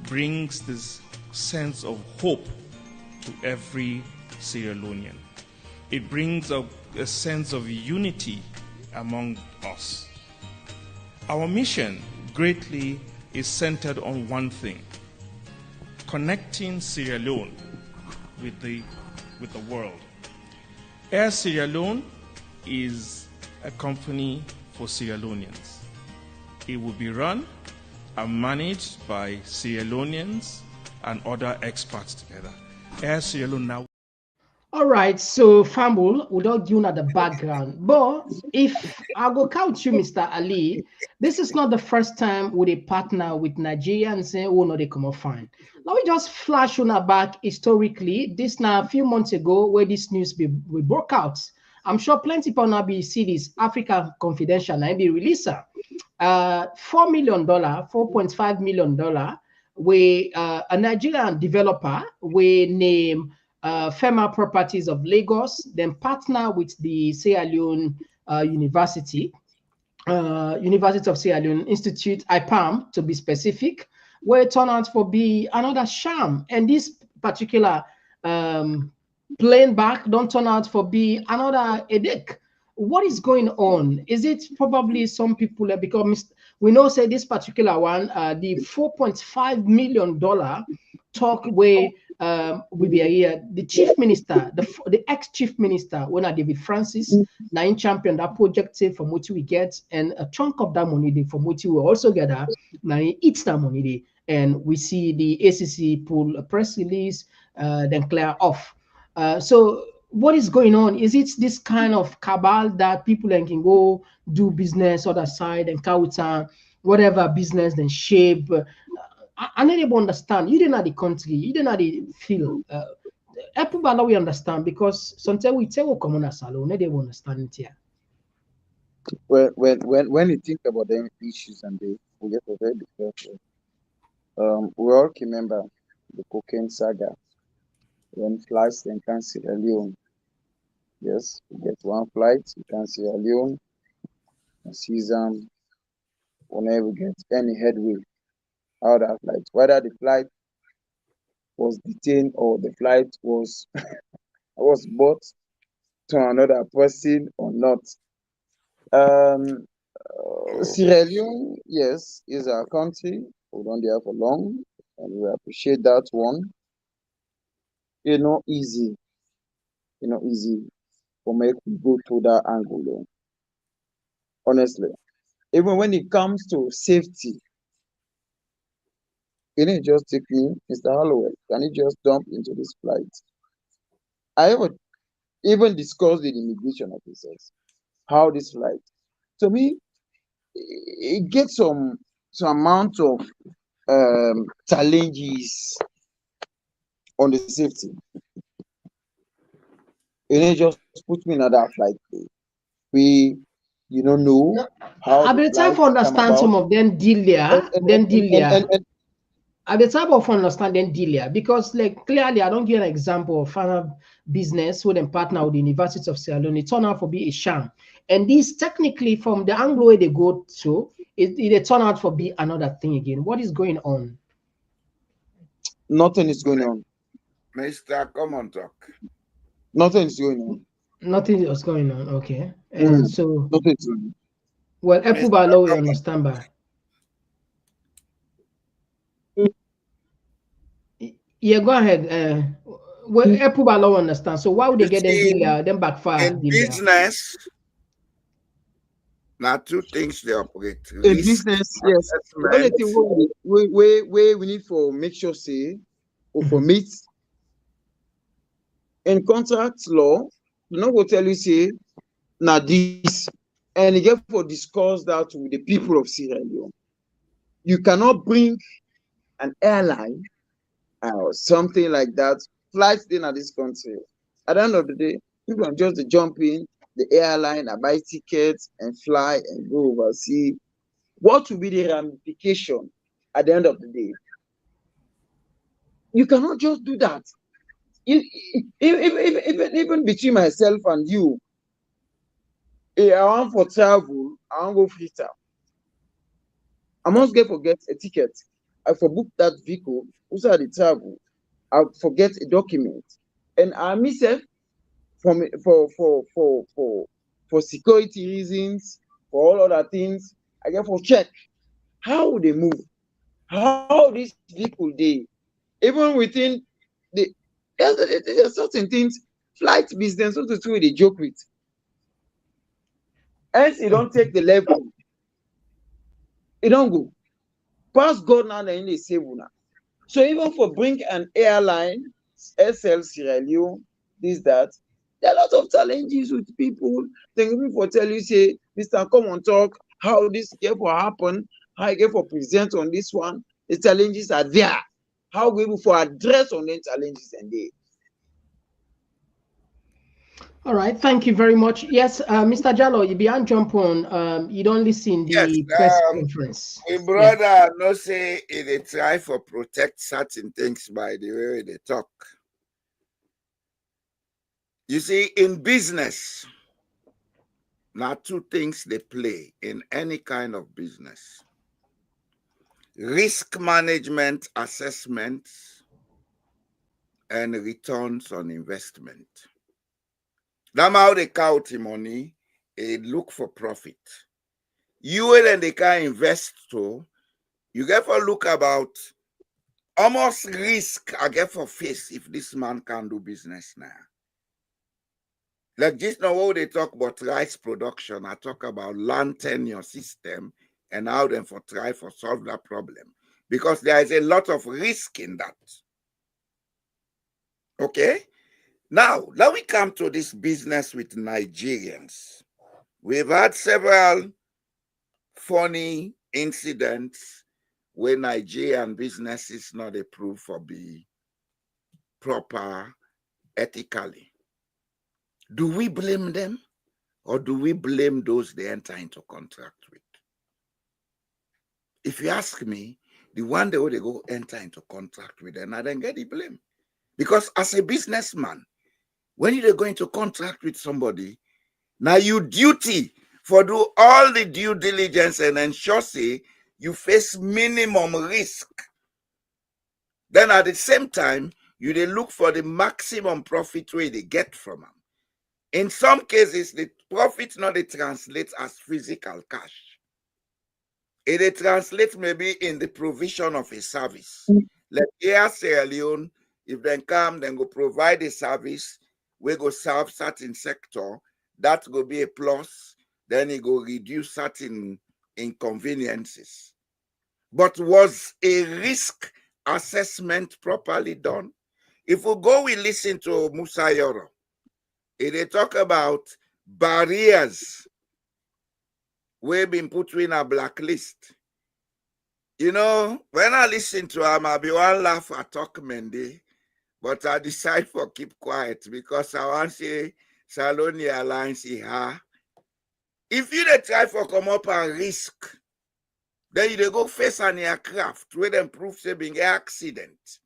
brings this sense of hope to every Sierra Leonean. It brings a sense of unity among us. Our mission greatly is centered on one thing: connecting Sierra Leone with the world. Air Sierra Leone is a company for Sierra Leoneans. It will be run and managed by Sierra Leoneans and other experts together. Air Sierra Leone now. All right, so Fambul, without you at the background, but if I go count you, Mr. Ali, this is not the first time we a partner with Nigeria and say, oh no, they come up fine. Let me just flash on our back historically. This now a few months ago where this news we broke out. I'm sure plenty people now be see this Africa Confidential and be releaser. $4 million, $4.5 million, where a Nigerian developer we name FEMA Properties of Lagos, then partner with the Sierra Leone University of Sierra Leone Institute, IPAM to be specific, where it turned out for be another sham. And this particular plane back don't turn out for be another headache. what is going on? Is it probably some people because we know say this particular one, the $4.5 million talk where we be here, the chief minister, the ex-chief minister, when David Francis, nine champion that project from which we get, and a chunk of that money from which we also get now it's that money and we see the ACC pull a press release, then clear off. So what is going on? Is it this kind of cabal that people can go do business other side and counter whatever business then shape? I need to understand. You didn't know the country. You didn't know the feel. People we understand because sometimes we tell come on a salon. They don't understand it here. When you think about them issues and they we get to very careful. We all remember the cocaine saga when flights then can Sierra Leone. Yes, we get one flight, we can Sierra Leone, and sees whenever we get any headway out of flight, whether the flight was detained or the flight was was bought to another person or not. Um, Sierra Leone, yes, is our country. We don't there for long, and we appreciate that one. It's not easy. It's not easy for me to go through that angle. Honestly, even when it comes to safety, can you just take me, Mr. Holloway? Can you just jump into this flight? I ever even discussed with immigration officers how this flight. To me, it gets some amount of challenges on the safety. And it just put me in another flight. We don't know No, how I've the been trying flight to come understand about. some of them dealer, then dealer. At the time of understanding dealer, because like clearly I don't give an example of final business with them partner with the University of Sierra Leone. It turned out to be a sham. And this technically from the angle where they go to, it turned out to be another thing again. What is going on? Nothing is going on. Mr. Come on, talk. Nothing is going on. Nothing is going on. Okay. And so Nothing is going on. well, Mr. Epubalo we Come on. understand by. Yeah, go ahead. Well, Epubalo understand. So why would they You get them see, dealer, then backfire in dealer? business, now two things they operate: In risk business, yes. The only assessment. thing we need for make sure say or for meet in contract law, you know go tell you say now this and you get for discuss that with the people of Sierra Leone. You cannot bring an airline or something like that, flights in at this country. At the end of the day, people can just jump in the airline and buy tickets and fly and go overseas. What will be the ramification at the end of the day? You cannot just do that. Even between myself and you, I want for travel, I want go free town. I must get a ticket. I for book that vehicle, also the travel. I forget a document. And I myself for security reasons, for all other things, I get for check how they move, how these people they even within the there's certain things, flight business, what to do they joke with. Else you don't take the level, it don't go. Past God now in the save now. So even for bring an airline, SL Sierra Leone, this, that, there are a lot of challenges with people. Then people for tell you, say, Mr. Come on talk, how this get for happen, how I get for present on this one. The challenges are there. How we able for address on the challenges and they. All right, thank you very much. Yes, Mr. Jallo, you beyond jump on. You don't listen Yes, the press conference. we Yeah. brother no say they try for protect certain things by the way they talk. You see, in business, now two things they play in any kind of business: risk management assessments and returns on investment. That's how they count the money look for profit. You and they can invest to, you get for look about almost risk I get for face if this man can do business now. Like just now what they talk about rice production, I talk about land tenure system and how them for try for solve that problem. Because there is a lot of risk in that. Okay? Now, let me come to this business with Nigerians. We've had several funny incidents where Nigerian businesses not approved for be proper ethically. Do we blame them or do we blame those they enter into contract with? If you ask me, the one day they go enter into contract with them, I then get the blame. Because as a businessman, when you're going to contract with somebody, now you duty for do all the due diligence and ensure say you face minimum risk. Then at the same time, you they look for the maximum profit where they get from them. In some cases, the profit not they translate as physical cash. It translates maybe in the provision of a service. Like here, Sierra Leone, if they come, then go provide a service, we go serve certain sector, that will be a plus, then it go reduce certain inconveniences. But was a risk assessment properly done? If we go, we listen to Musa Yoro, they talk about barriers we've been put in a blacklist. You know, when I listen to him, I'll be one laugh at talk Mendy, but I decide for keep quiet because I want to say Saloni Alliance here. If you dey try for come up and risk, then you dey go face an aircraft where them prove say being an accident.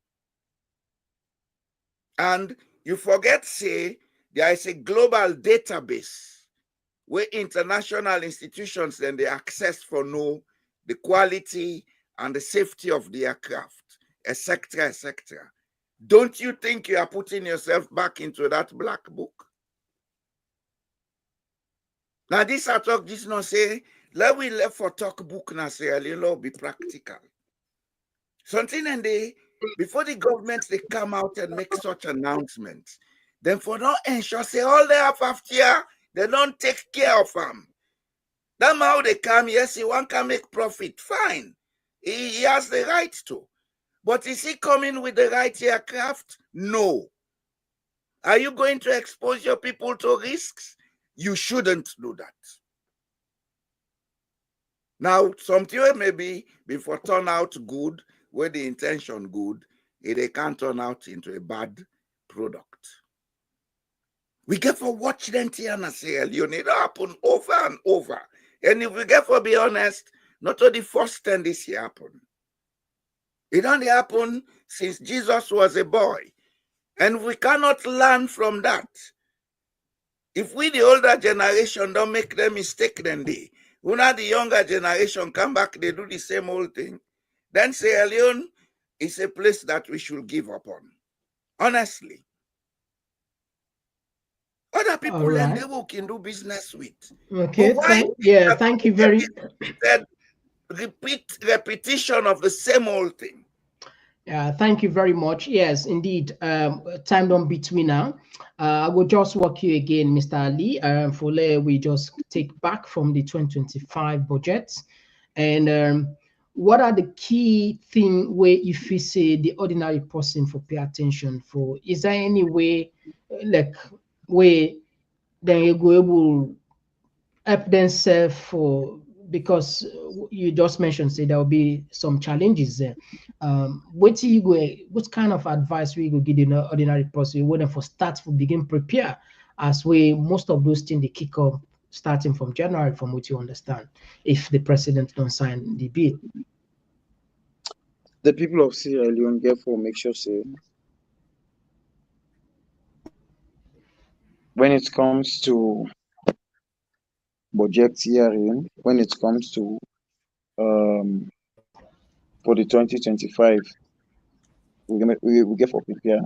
And you forget say there is a global database where international institutions then they access for know the quality and the safety of the aircraft, etc., etc. Don't you think you are putting yourself back into that black book? Now this I talk, this not say, let we left for talk book now say, be practical. Something and they, before the government, they come out and make such announcements, then for not ensure, say all they have after year, they don't take care of them. That's how they come, yes, he one can make profit, fine. He has the right to. But is he coming with the right aircraft? No. Are you going to expose your people to risks? You shouldn't do that. Now, something maybe before turn out good, where the intention good, they can't turn out into a bad product. We get for watch them here and Sierra Leone. It happen over and over. And if we get for be honest, not only the first time this year happen. It only happened since Jesus was a boy. And we cannot learn from that. If we, the older generation, don't make the mistake, then they, when the younger generation come back, they do the same old thing, then Sierra Leone is a place that we should give up on. Honestly. Other people and they will can do business with. Okay, thank you very repetition of the same old thing. Thank you very much. Yes, indeed. Time don't beat me now. I will just walk you again, Mr. Ali. For we just take back from the 2025 budget. And what are the key things where if you say the ordinary person for pay attention for? Is there any way, like, where then you go able help themselves for, because you just mentioned say there will be some challenges there. What kind of advice we go give the ordinary person when for start for begin prepare as we most of those things they kick off starting from January, from what you understand, if the president don't sign the bill? The people of Sierra Leone therefore make sure say when it comes to budget hearing, when it comes to for the 2025, we get for prepare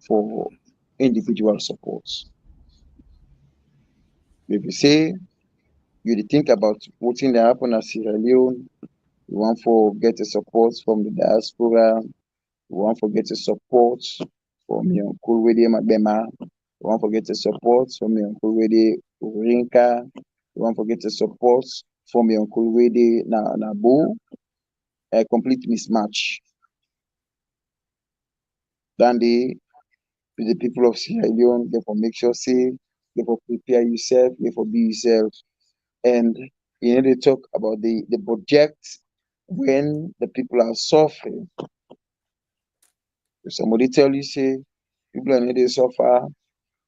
for individual supports. If you say you dey think about wetin dey happen at Sierra Leone, you wan for get a support from the diaspora, you wan for get a support from your uncle wey dey Magbema, you wan for get a support from your uncle wey dey Urinka, you wan for get a support from your uncle wey dey Nabo, a complete mismatch. Then the people of Sierra Leone, therefore make sure say, therefore prepare yourself, therefore be yourself. And you need to talk about the project when the people are suffering. If somebody tell you say people are not dey suffer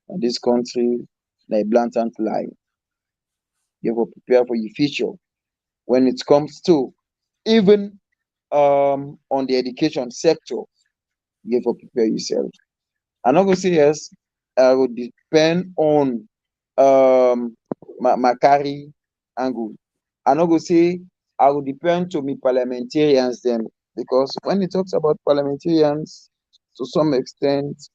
in this country, like blatant lie. Therefore prepare for your future. When it comes to even on the education sector, therefore prepare yourself. I'm not gonna say yes, I would depend on my carry angle. I'm not gonna say I will depend to me parliamentarians then, because when it talks about parliamentarians, to some extent,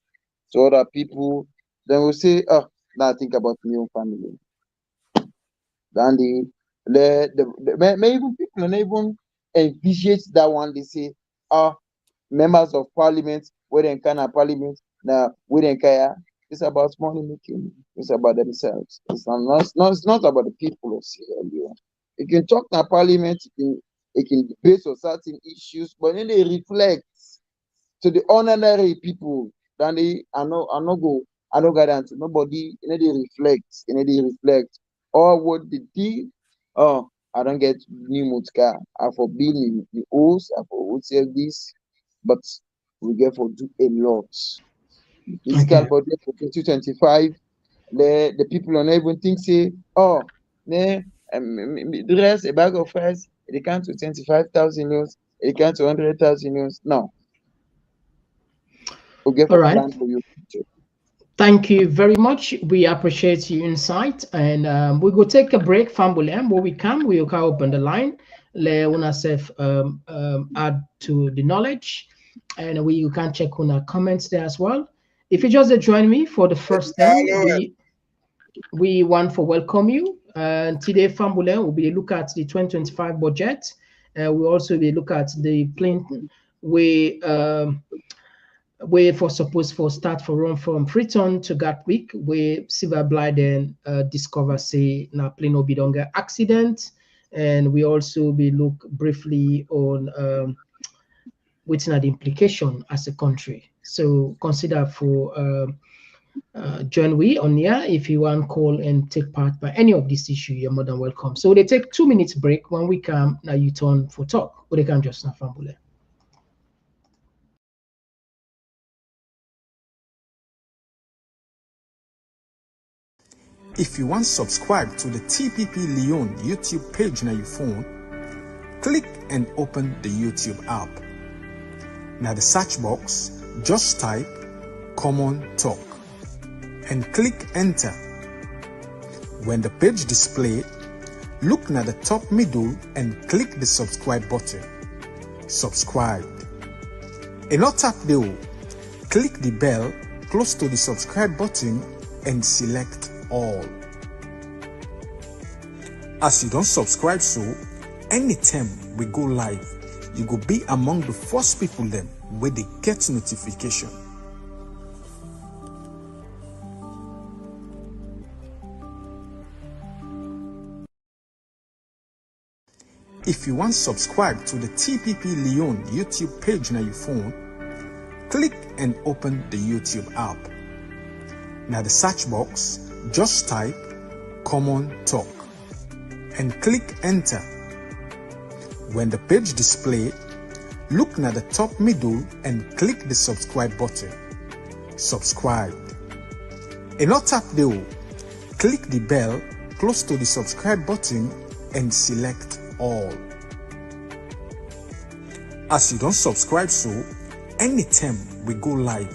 to other people, then will say, oh, now think about my own family. Then may even people may even envisage that one. They say, members of parliament, where they can have parliament, now we don't care. It's about money making. It's about themselves. It's not about the people of Sierra Leone. You can talk in parliament, it can debate on certain issues, but then they reflect to the ordinary people. Then they I no guarantee nobody, they reflect. Or what they did, I don't get new mutka, I for being the host, I for sell this, but we get for do a lot. The fiscal budget for 2025, the people don't even think say, the rest, a bag of rice, it can't to 25,000 euros, it can't to 100,000 euros. No. We get for plan for you. Thank you very much. We appreciate your insight, and we go take a break. Fambolem, where we come, we will open the line. Let una self add to the knowledge, and you can check on our comments there as well. If you just join me for the first time, we want to welcome you. And today, Fambolem will be look at the 2025 budget. We also be look at the plan we for suppose for start for run from Freetown to Gatwick, where Silver Blyden discover say na plane Obidonga accident, and we also be look briefly on what's not the implication as a country. So consider for join we on here. If you want call and take part by any of this issue, you're more than welcome. So they take 2 minutes break. When we come, now you turn for talk, or they can just not fambule. If you want to subscribe to the TPP Leone YouTube page on your phone, click and open the YouTube app. Now the search box, just type Common Talk and click enter. When the page display, look at the top middle and click the subscribe button. Subscribe. And not tap the click the bell close to the subscribe button and select all. As you don't subscribe, so anytime we go live, you go be among the first people then where they get notification. If you want to subscribe to the TPP Leone YouTube page on your phone, click and open the YouTube app. Now the search box, just type Common Talk and click enter. When the page display, look at the top middle and click the subscribe button. Subscribe. And not tap the click the bell close to the subscribe button and select all. As you don't subscribe, so anytime we go live,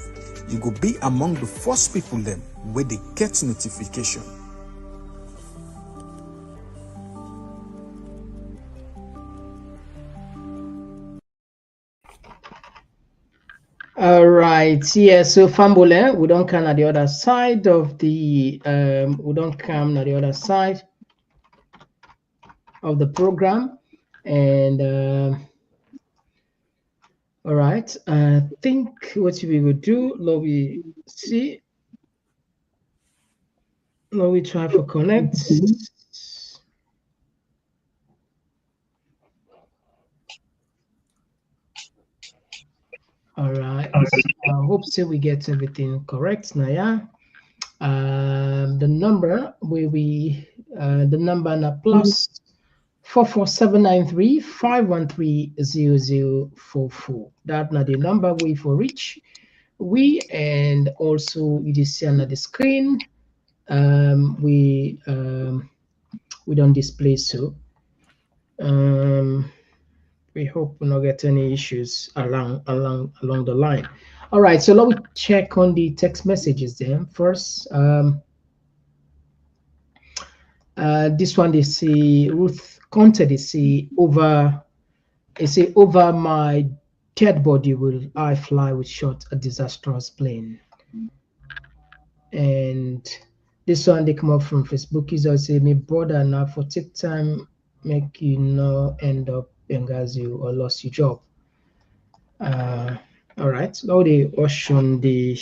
you go be among the first people then where they get notification. All right. Yeah. So Fambole, we don't come at the other side of the we don't come at the other side of the program, and all right. I think what we will do, let me see. Let me try for connect. All right. I hope so we get everything correct now. Yeah. The number the number now plus 44793 513 0044. That now the number we for reach we, and also it is see on the screen. We don't display so. We hope we not get any issues along the line. All right, so let me check on the text messages then first. This one they say Ruth Conte they say over my dead body will I fly with shot a disastrous plane. And this one they come up from Facebook is also me brother now for take time make you know end up Benghazi or lost your job. All right, now they wash on the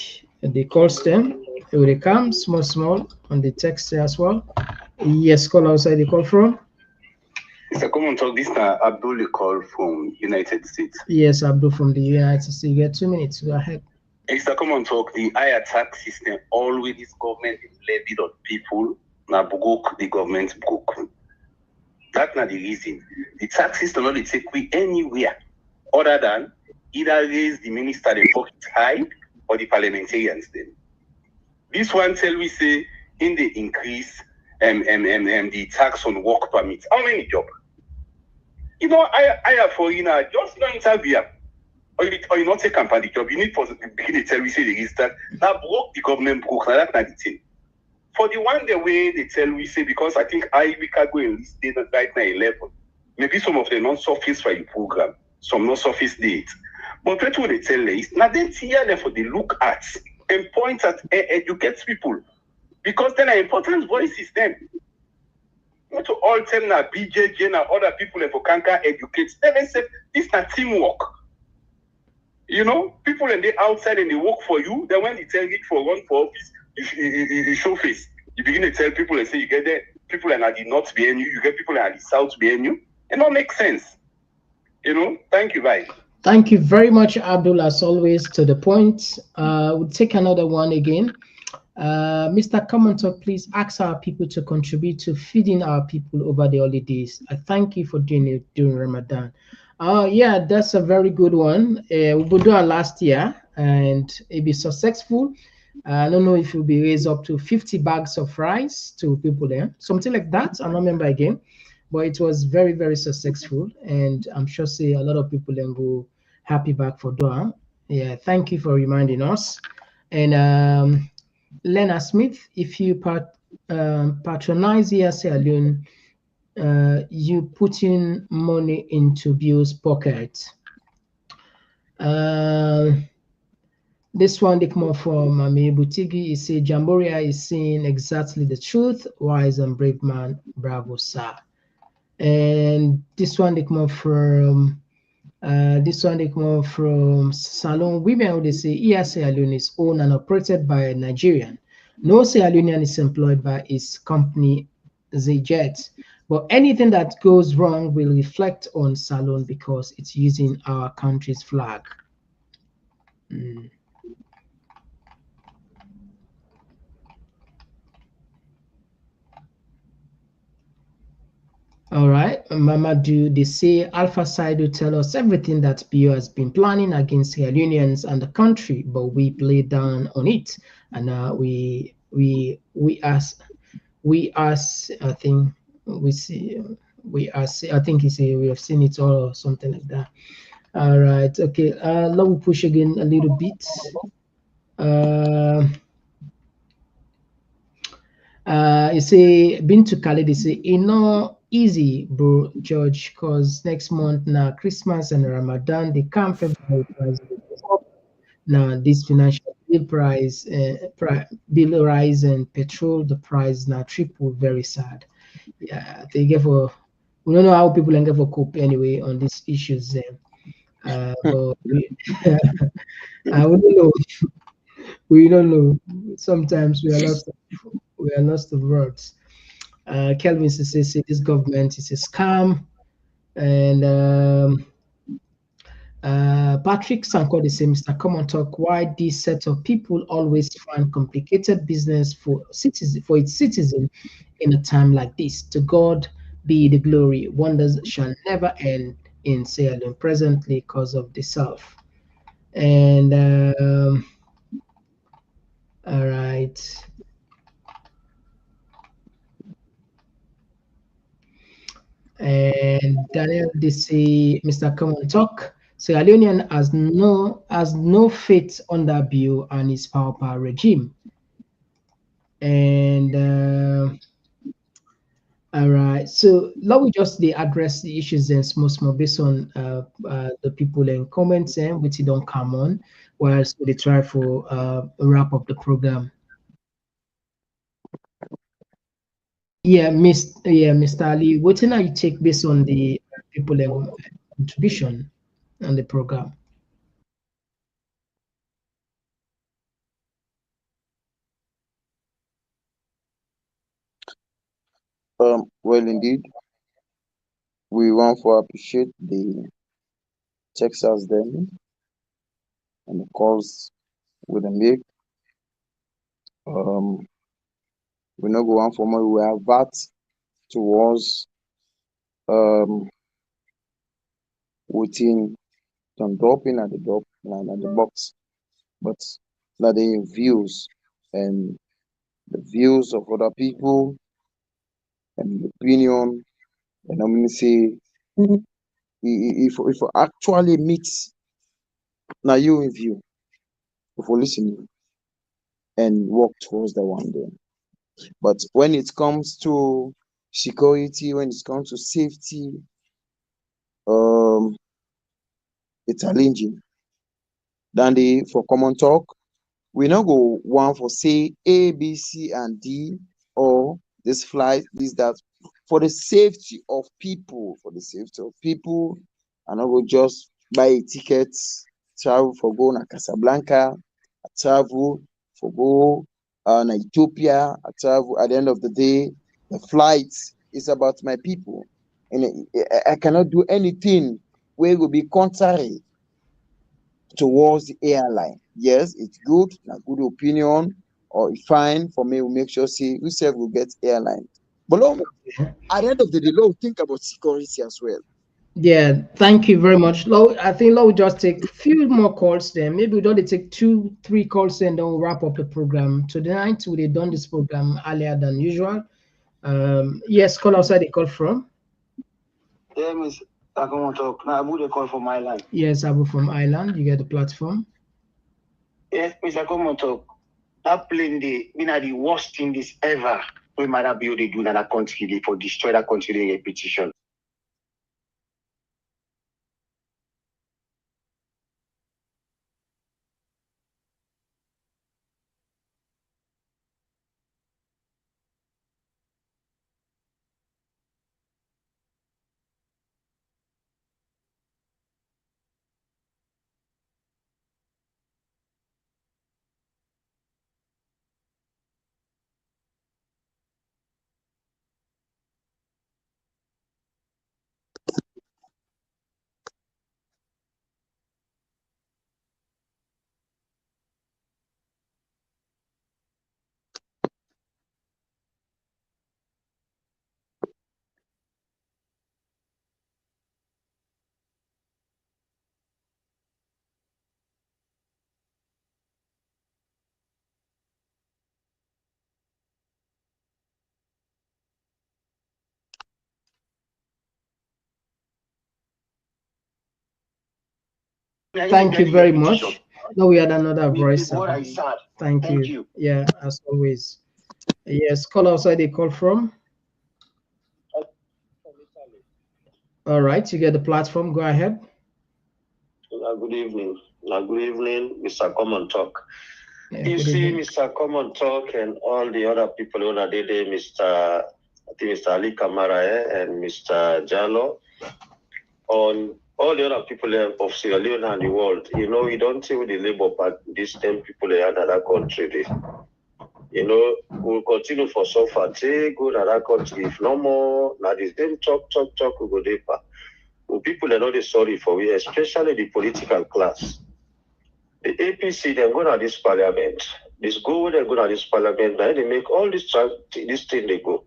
calls them. It will come small on the text as well. Yes, call outside the call from. Mr. Common Talk, this is Abdul call from United States. Yes, Abdul from the United States. You get 2 minutes. Go ahead. Mr. Common Talk, the higher tax system always this government is levied on people. Now book the government book. That's not the reason. The tax system only take we anywhere other than either raise the minister the pocket high or the parliamentarians then. This one tell we say in the increase the tax on work permits. How many jobs? You know, I have foreigner just don't interview or you not take company job. You need for the beginning tell we say the register. Now broke the government book. Now that's not the thing. For the one the way they tell we say because I think we can go and list data right now 11. Maybe some of them non-surface for the program, some non-surface dates. But what they tell is now then here them for the look at and point at and educate people. Because then an important voice is them. Not to all tell now BJJ and other people for cancer educate. Then say this is not teamwork. You know, people and they outside and they work for you. Then when they tell you for run for office, you show face. You begin to tell people and say you get there. People are at the north behind you. You get people at the south behind you. It don't make sense. You know. Thank you. Bye. Thank you very much, Abdul. As always, to the point. We'll take another one again. Mr. Common Talk, please ask our people to contribute to feeding our people over the holidays. I thank you for doing it during Ramadan. Yeah, that's a very good one. We did it last year and it be successful. I don't know if it will be raised up to 50 bags of rice to people there, something like that. I don't remember again, but it was very, very successful. And I'm sure say a lot of people then go happy back for Dua. Yeah, thank you for reminding us. And Lena Smith, if you patronize Sierra Leone, you put in money into Bill's pocket. This one they come up from Mami Butigi. Is say Jamboria is saying exactly the truth. Wise and brave man, bravo, sir. And this one they come up from Salon Women. They say Sierra Leone is owned and operated by a Nigerian. No Sierra Leonean is employed by his company Zjet. But anything that goes wrong will reflect on Salon because it's using our country's flag. All right, Mamadou, they say Alpha Side will tell us everything that BO has been planning against Sierra Leoneans and the country, but we play down on it, and we as I think we see I think he say we have seen it all or something like that. All right, okay. Let me push again a little bit. You say been to Cali, they say no easy, bro, George, cause next month now Christmas and Ramadan they can't February price. Now, this financial bill rise and petrol, the price now triple. Very sad. Yeah, they give a. We don't know how people can give a cope anyway on these issues. But we don't know. We don't know. Sometimes we are lost of words. Kelvin says this government is a scam, and Patrick Sanko the same, Mr. Common Talk, why this set of people always find complicated business for its citizen in a time like this. To God be the glory. Wonders shall never end in Sierra Leone presently because of the self. And all right. And Daniel DC, Mr. Common Talk. Sierra Leonean has no faith under Bill and his power regime. And all right, so let me just address the issues and small based on the people in comments and which don't come on, whilst we try for wrap up the program. Mr. Ali, what can I take based on the people contribution on the program? Well, indeed, we want to appreciate the Texas them and the calls with the make. We not go on for more. We have that towards within some dropping at the drop line at the box, but that the views and the views of other people and the opinion, and I'm gonna say if we actually meet now you in view, if we listen and work towards the one day. But when it comes to security, when it comes to safety, it's challenging. Then for common talk, we not go one for say A, B, C, and D, or this flight, this, that, for the safety of people, and I will just buy a ticket, travel for go na Casablanca, travel for go na Ethiopia, travel at the end of the day, the flight is about my people. And I cannot do anything where it will be contrary towards the airline. Yes, it's good, a good opinion, or it's fine for me. We make sure see we say will get airline. But at the end of the day, Lord, think about security as well. Yeah, thank you very much. I think we'll just take a few more calls then. Maybe we'll only take 2-3 calls and then we'll wrap up the program. Tonight, we have done this program earlier than usual. Yes, call outside the call from. Yeah, Miss Talk. Now, Abu, the call from Island. Yes, Abu from Island. You get the platform. Yes, Mr. Talk. That plane, the worst thing this ever. We might not be able to do that country for destroy that country in repetition. Thank you very much. No, we had another voice. Thank you. Yeah, as always. Yes, call outside the call from. All right, you get the platform. Go ahead. Good evening. Good evening, Mr. Common Talk. Yeah, You good see, evening. Mr. Common Talk and all the other people who are there, Mr. Ali Kamara and Mr. Jallo, on all the other people of Sierra Leone and the world. You know, we don't see with the Labour Party, these 10 people in another country. You know, we'll continue for so far. Take go to that country. If no more, now the same talk, we go deeper. Well, people are not sorry for we, especially the political class. The APC, they're going to this parliament. This go where they're going to this parliament, now they make all this thing they go.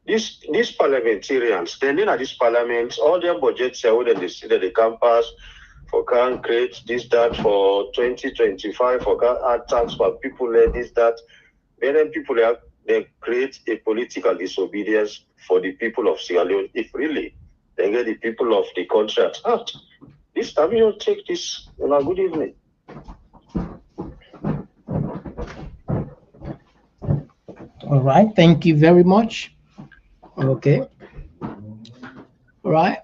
These parliamentarians, then in this parliament, all their budgets are where they see that they can pass for can create this, that for 2025, for can add tax for people, this, that. Then people they create a political disobedience for the people of Sierra Leone. If really they get the people of the country at heart. This time you take this. Good evening. All right, thank you very much. Okay. All right.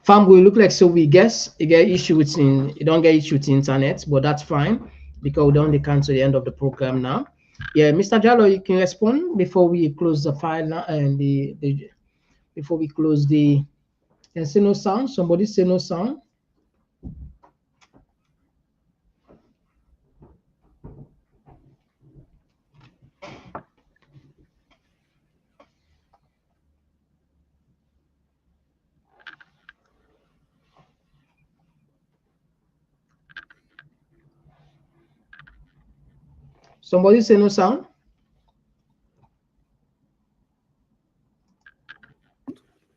Farm will look like so we guess you get issue with you don't get issue with internet, but that's fine because we don't come to the end of the program now. Yeah, Mr. Jallo, you can respond before we close the file now and before we close the and say no sound. Somebody say no sound. Somebody say no sound.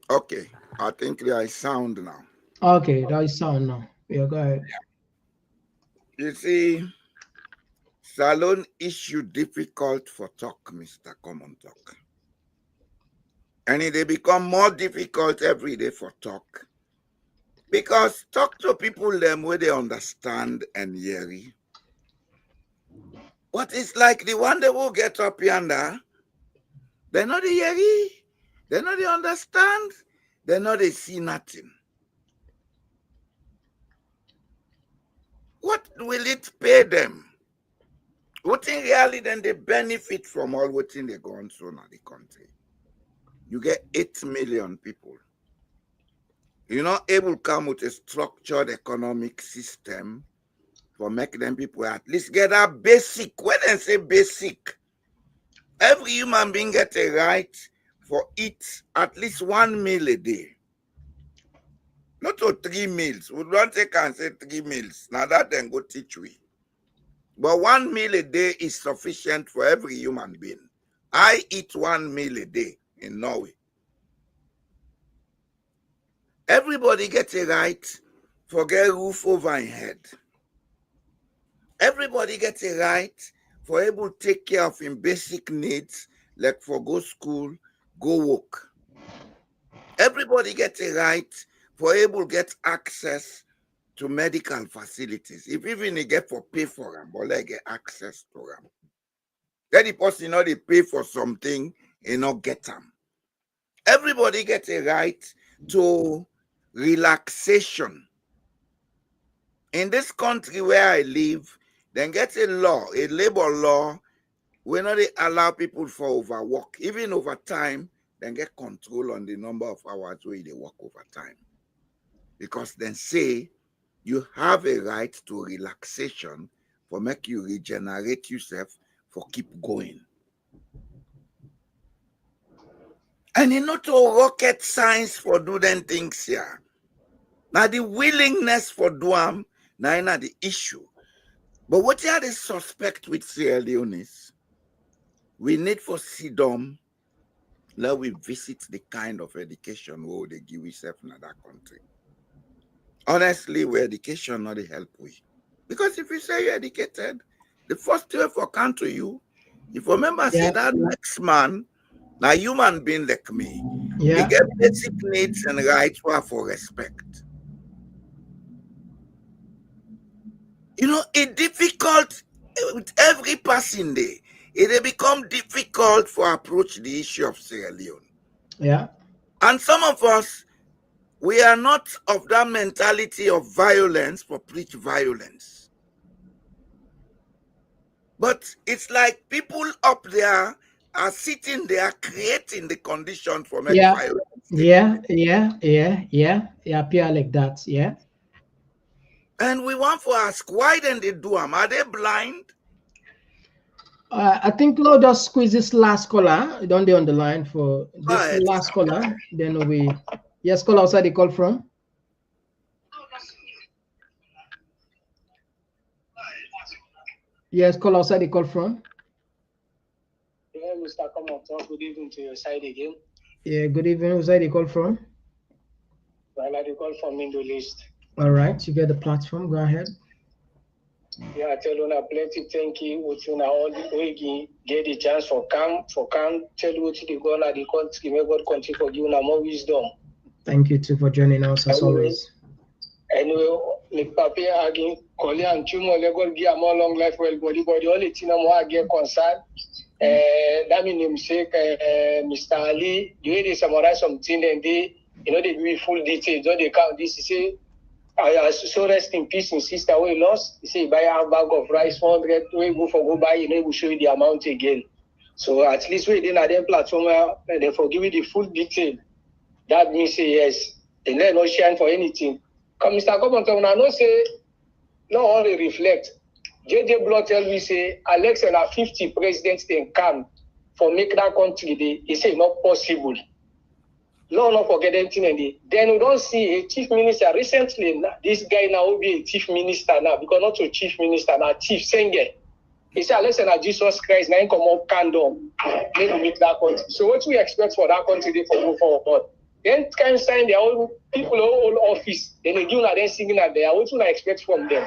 Okay, I think there is sound now. Okay, that is sound now. Yeah, go ahead. You see, Salon issue difficult for talk, Mr. Common Talk. And it become more difficult every day for talk. Because talk to people them where they understand and hear. What is like the one that will get up yonder, they know the hear, they know they understand, they know they see nothing. What will it pay them? What in reality then they benefit from all what in they go on so now the country? You get 8 million people. You're not able to come with a structured economic system for making them people at least get a basic. When they say basic, every human being get a right for eat at least 1 meal a day. Not to 3 meals. We don't take and say 3 meals. Now that then go teach we. But 1 meal a day is sufficient for every human being. I eat 1 meal a day in Norway. Everybody gets a right for get a roof over their head. Everybody gets a right for able to take care of his basic needs, like for go school, go work. Everybody gets a right for able to get access to medical facilities. If even they get for pay for them, but they get access to them. Then the person they pay for something, not get them. Everybody gets a right to relaxation. In this country where I live, then get a law, a labor law, where not they allow people for overwork. Even over time, then get control on the number of hours where they work over time. Because then say you have a right to relaxation for make you regenerate yourself for keep going. And it's not all rocket science for do them things here. Now the willingness for do them, now not the issue. But what are the suspect with Sierra Leoneans? We need for freedom. Let we visit the kind of education where they give yourself in that country. Honestly, where education not help we. Because if you say you're educated, the first way for country you, if you remember say that next man, now human being like me, he get basic needs and rights for respect. You know, it's difficult with every passing day. It become difficult for approach the issue of Sierra Leone. Yeah. And some of us, We are not of that mentality of violence for preach violence. But it's like people up there are sitting there creating the condition for make Yeah, violence. It appear like that. Yeah. And we want to ask, why then they do them? Are they blind? I think we'll just squeeze this last caller. Don't they on the line for this Right. last caller? Then we, yes, call outside the call from. Yes, call outside the call from. Yeah, Mr. Come good evening to your side again. Yeah, good evening. Who's the call from? Well, I call from Middle East. All right, you get the platform. Go ahead. Yeah, I tell you plenty thank you. With you now all the way get the chance for come tell you what the go na the country. May God continue for you now more wisdom. Thank you too for joining us as always. Anyway, the papi again, Koli and Chumo legal give more long life well body all the thing more get concerned. That mean him say Mr. Ali, the way they summarize something and they they give me full details, don't they count this say so rest in peace in sister we lost. He say buy a bag of rice 100 we go buy, we will show you the amount again. So at least we didn't have them platform they forgive you the full detail. That means say yes. They let no shine for anything. Come Mr. Kobanton, I know say no only reflect. JJ Blood tell me say Alex and 50 presidents then come for make that country they say not possible. No, not forget anything. Then we don't see a chief minister recently. This guy now will be a chief minister now because not a chief minister now, chief singer. He said, "Listen, Jesus Christ, now come up candle, make we make that country." So what we expect for that country they for go forward? Then can sign their own people own office. Then they do not then singing at there. What do I expect from them?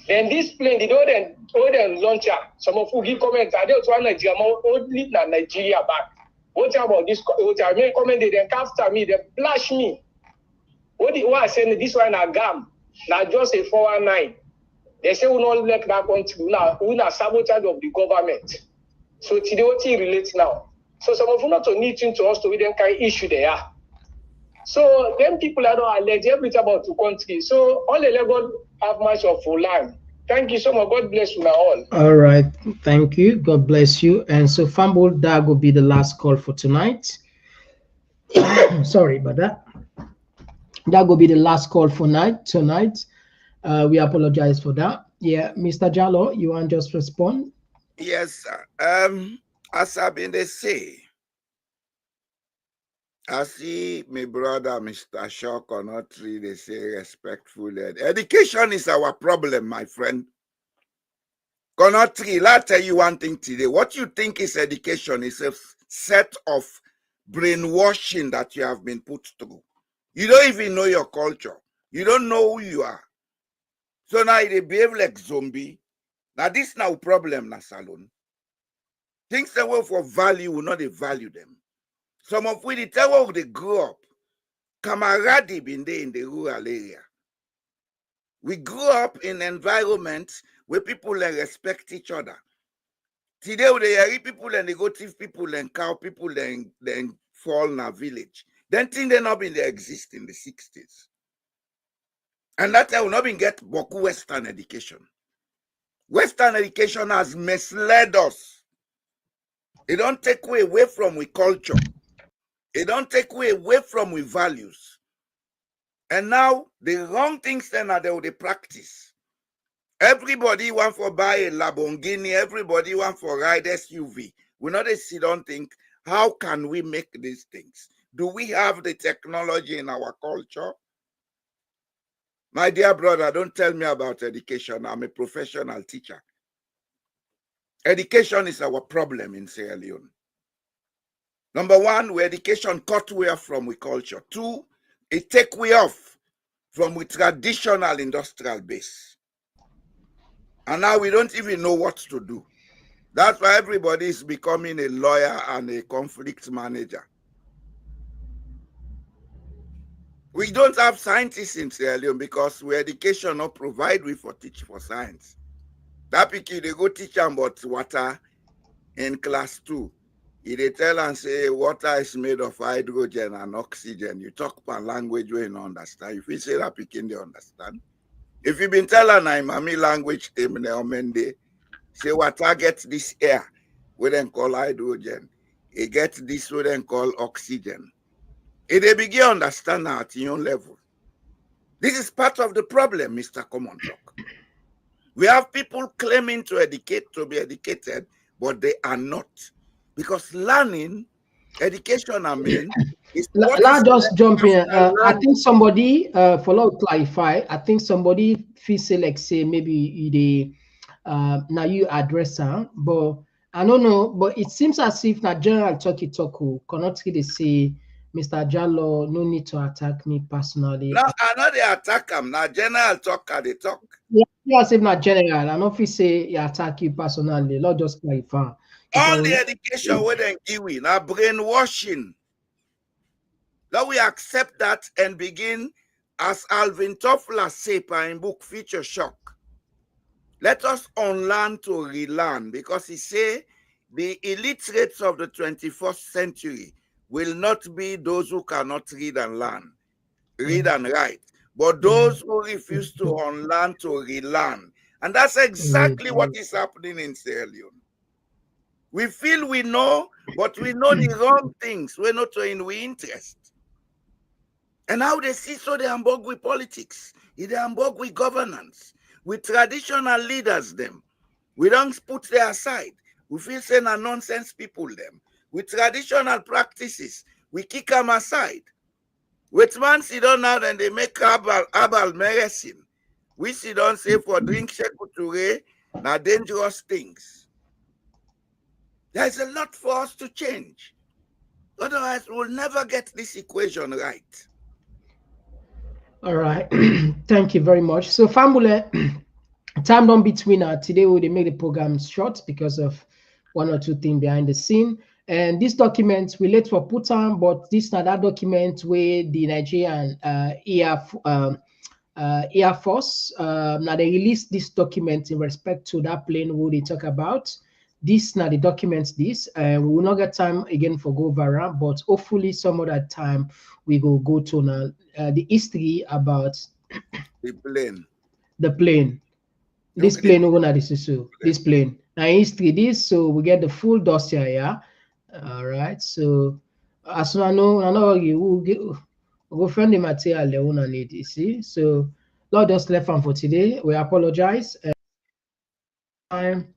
Then this plane, the other launcher, some of who give comments, I don't want Nigeria only Nigeria back. What about this? What I make comment, they after me, they flash me. What I say this one a gam, now just a 419. They say we not let that country now, we not sabotage of the government. So today what he relates now. So some of you not to need to us to we then kind issue there. So then people are not alleged everything about the country. So all the level have much of full land. Thank you so much. God bless you now all. All right. Thank you. God bless you. And so Fumble, that will be the last call for tonight. Sorry about that. That will be the last call for tonight. We apologize for that. Yeah, Mr. Jallo, you want to just respond? Yes, sir. As I've been they say, I see my brother, Mr. Shaw, cannot really say respectfully. Education is our problem, my friend. Cannot I'll tell you one thing today. What you think is education is a set of brainwashing that you have been put through. You don't even know your culture. You don't know who you are. So now they behave like zombie. Now this now problem na salon. Things that were for value will not value them. Some of we the tell they grew up. Camaraderie been there in the rural area. We grew up in environments where people respect each other. Today they hear people and they go thief people and cow people and then fall in a village. Then thing they not been they exist in the 60s. And that will not been get Boku Western education. Western education has misled us. It don't take away from we culture. It don't take away from we values. And now the wrong things then are they practice. Everybody want for buy a Lamborghini. Everybody want for ride SUV. We not sit down think, how can we make these things? Do we have the technology in our culture? My dear brother, don't tell me about education. I'm a professional teacher. Education is our problem in Sierra Leone. Number one, we education cut way off from we culture. Two, it take way off from we traditional industrial base. And now we don't even know what to do. That's why everybody is becoming a lawyer and a conflict manager. We don't have scientists in Sierra Leone because we education not provide we for teach for science. That picky they go teach them about water in class 2. They tell and say water is made of hydrogen and oxygen. You talk about language where you don't understand. If you say that picking they understand. If you've been telling I'm mommy language say water gets this air, we then call hydrogen. It gets this we then call oxygen. If they begin to understand that at your level. This is part of the problem, Mr. Common Talk. We have people claiming to be educated, but they are not. Because learning, education, is what is just jump in. I think somebody, for lot to clarify, I think somebody feels like say maybe they now you address her, but I don't know. But it seems as if now general talk cannot really say, Mr. Jallo, no need to attack me personally. No, I know they attack him. Now general talker they talk. Yeah, as if not general, and if we say he attack you personally, not just clarify. All the education we then give we now brainwashing. Now we accept that and begin, as Alvin Toffler said in book Future Shock. Let us unlearn to relearn, because he say the illiterates of the 21st century will not be those who cannot read and write, but those who refuse to unlearn to relearn. And that's exactly what is happening in Sierra Leone. We feel we know, but we know the wrong things. We're not in we interest. And how they see, so they ambog with politics, they ambog with governance, with traditional leaders them. We don't put them aside. We feel saying are nonsense people them. With traditional practices, we kick them aside. With man sit down now and they make herbal medicine. We sit down say for drink shekuture, now dangerous things. There's a lot for us to change. Otherwise, we'll never get this equation right. All right. Thank you very much. So, Fambule, time on between today we make the program short because of one or two things behind the scene. And this document we late for put on, but this not that document where the Nigerian Air Force now they released this document in respect to that plane who they talk about. This now the documents this, and we will not get time again for go around, but hopefully some other time we go to now the history about the plane. The plane. This plane over this plane. Now history this, so we get the full dossier, yeah. All right. So as soon as I know you will go find the material they wanna need, you see. So Lord just left for today. We apologize. Time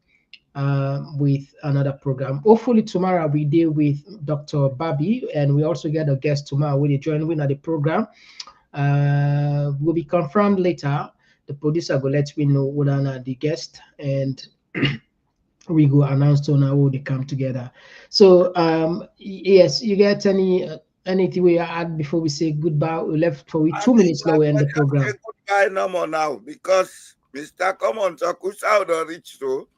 with another program. Hopefully tomorrow we deal with Dr. Babi, and we also get a guest tomorrow will join with the program. Will be confirmed later. The producer will let me know whether the guest, and we go announce to now how they come together. So yes, you get anything we add before we say goodbye? We left for 2 minutes now we end the program. Goodbye no more now, because Mr. Common Talk who's out of reach so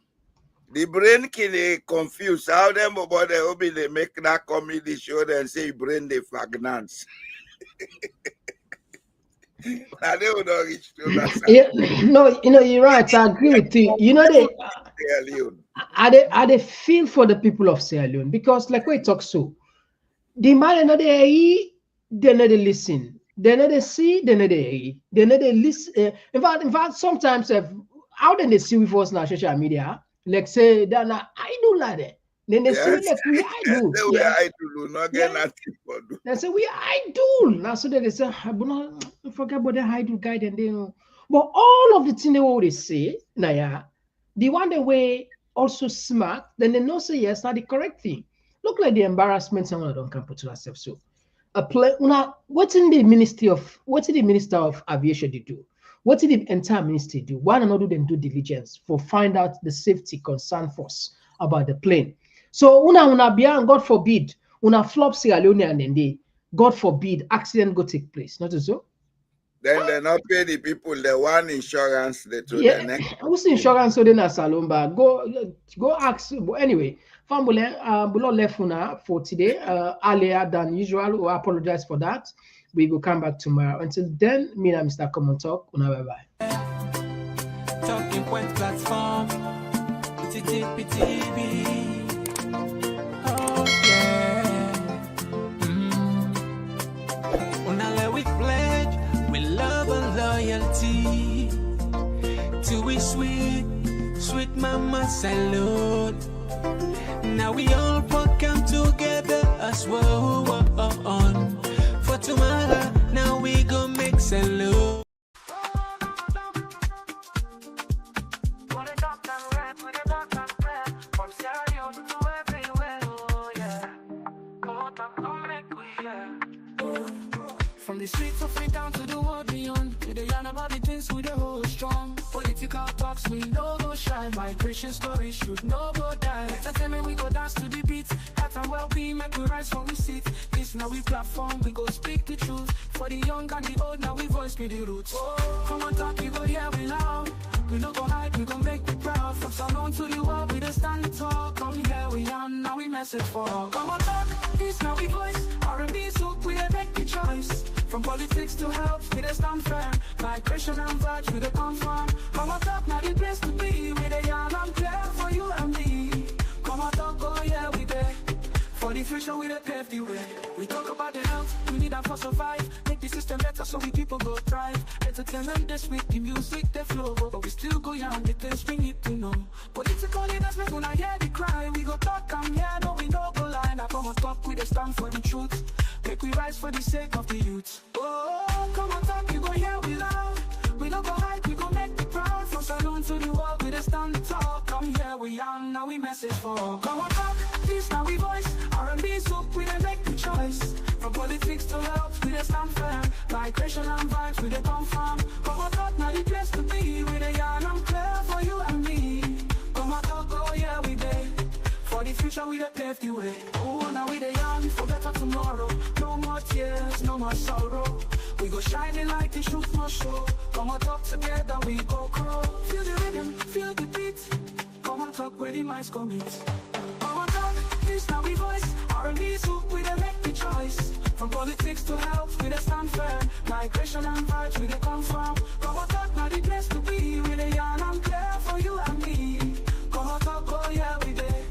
the brain can confuse how them about they make that comedy show and say brain they fagnance. Now they would not reach to that. Yeah, no, you're right. I agree with you. They feel for the people of Sierra Leone, because like we talk so, the man know they know they listen, they know they see, they know they listen. In fact, sometimes how then they see with us on social media, like say they're not idol like that. Then they say like we idol. They say we idol. Now so they say, I forget about the idol guy, and they know. But all of the thing they say, now the one they way also smart, then they know say yes, not the correct thing. Look like the embarrassment someone don't come to ourselves. So what's in the Minister of Aviation do? What did the entire ministry do? Why not do them due diligence for find out the safety concern first about the plane? So una beyond, God forbid, una flop Sierra Leone and then they, God forbid, accident go take place. Not so? Then they not pay the people the one insurance they to the next. Who's insurance so then a salomba? Go ask. But anyway, family below left for today. Earlier than usual. We apologize for that. We will come back tomorrow. Until then, me and Mr. Common Talk. Bye bye. Talking Point platform. TTPTV. Oh, loyalty to we sweet, sweet mama salute. Now we all come together as well on for tomorrow. Now we go make salute. From Sierra Leone to everywhere, oh yeah. Come on, come make we yeah. From the streets of it down to the world beyond, we dey yarn about the things we dey hold strong. Political talks we no go shy, migration stories should no go die. Entertainment we go dance to the beat, health and well-being make we rise from we sit. This now we platform, we go speak the truth. For the young and the old, now we voice be the roots. Oh, come on talk, you go hear we loud. We no go hide, we gon' make you proud. From Salon to the world, we just stand tall. Come here, we are, now we message for all. Come on talk, this now we voice. R&B soup, we dey make the choice. From politics to health, we dey stand firm. Migration and vibes, we dey confirm. Come on talk, now the place to be. We dey yarn and clear for you and me. Come on talk, oh yeah, we dey. For the future, we dey pave the way. We talk about the health, we need that for survive. Make the system better so we people go thrive. Entertainment this week, the music they flow, but we still go young, the things we need to know. Political leaders make when I hear the cry. We go talk and yeah, no we no go lie. Now come on talk, we dey stand for the truth. Make we rise for the sake of the youth. Oh, come on talk, you go hear we loud. We no go hide, we go make the proud. From Salon to the world, we dey stand tall. Come here, we are, now we message for all. Come on talk, this now we voice. R&B soup, we dey make the choice. From politics to health, we dey stand firm. Migration and vibes, we dey confirm. Come on talk, now the place to be. We dey yarn and clear for you and me. Come on talk, oh yeah, we dey. For the future, we dey pave the way. Oh, now we dey yarn for better tomorrow. No more tears, no more sorrow. We go shining like the truth must show. Come on talk together, we go grow. Feel the rhythm, feel the beat. Come on talk where the minds commit. Come on talk, this now we voice. R&B soup, we dey make the choice. From politics to health, we dey stand firm. Migration and vibes, we dey confirm. Come on talk, now the place to be. We dey yarn and clear for you and me. Come on talk, oh yeah, we dey.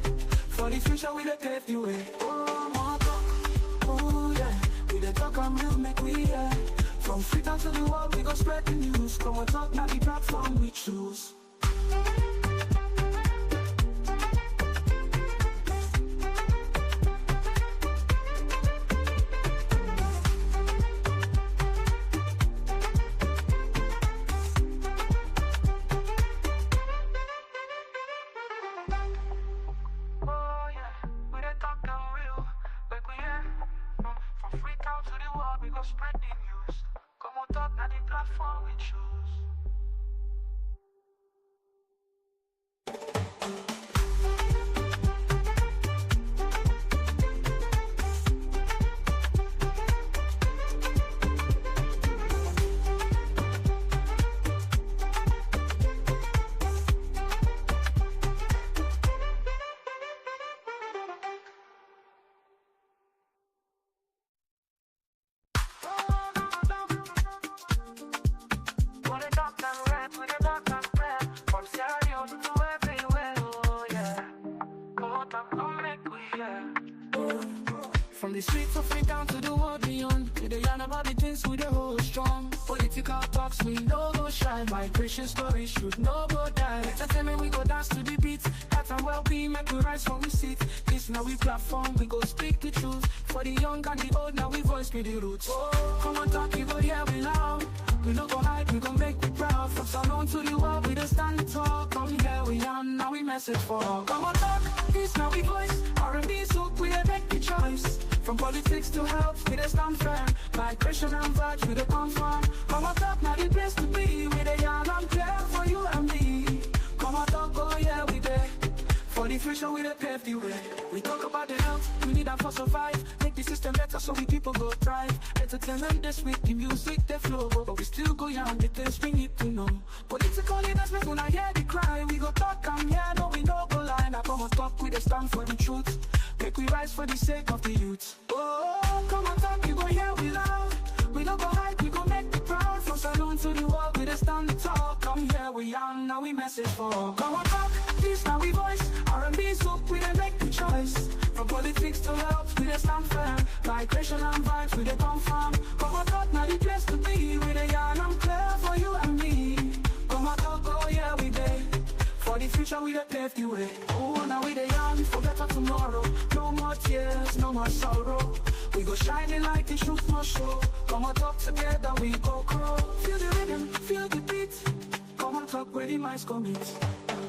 For the future, we dey pave the way. Oh, more talk, oh yeah. We dey talk and we'll make we yeah. From Freetown to the world, we go spread the news. Come on talk, now the platform we choose. Spread the news. Come on, talk, now the platform we choose. From Sierra Leone to everywhere, oh yeah. Come on, come make we yeah. From the streets of it down to the world beyond, we dey yarn about the things we dey hold strong. Political talks we no go shy, migration stories should no go die. Entertainment we go dance to the beat, health and well-being make we rise from we sit. This now we platform, we go speak the truth. For the young and the old, now we voice be the roots. Oh, come on talk, you go hear we loud. We no go hide, we gon' make you proud. From Salon to the world, we just stand tall. Come here, we are, now we message for all. Come on talk, this now we voice. R&B soup, we dey make the choice. From politics to health, we dey stand firm. Migration and vibes, we dey confirm. Come on talk, now the place to be. We dey yarn and clear for you and me. Come on talk, oh yeah, we dey. For the future, we dey pave the way. We talk about the health, we need that for survive. Make the system better so we people go thrive. Entertainment this week, the music they flow, but we still go young, the things we need to know. Political leaders make when I hear the cry. We go talk and yeah, no we no go lie. Now come on talk, we dey stand for the truth. Make we rise for the sake of the youth. Oh, come on talk, you go hear we loud. We no go hide, we go make the proud. From Salon to the world, we dey stand tall. Come here, we are, now we message for all. Come on talk, this now we voice. R&B soup, we dey make the choice. From politics to health, we dey stand firm. Migration and vibes, we dey confirm. Come on talk, now the place to be. We dey yarn and clear for you and future we dey pave the way. Oh, now we dey young for better tomorrow. No more tears, no more sorrow. We go shining like the truth must show. Come on, talk together, we go grow. Feel the rhythm, feel the beat. Come on, talk where the minds go meet.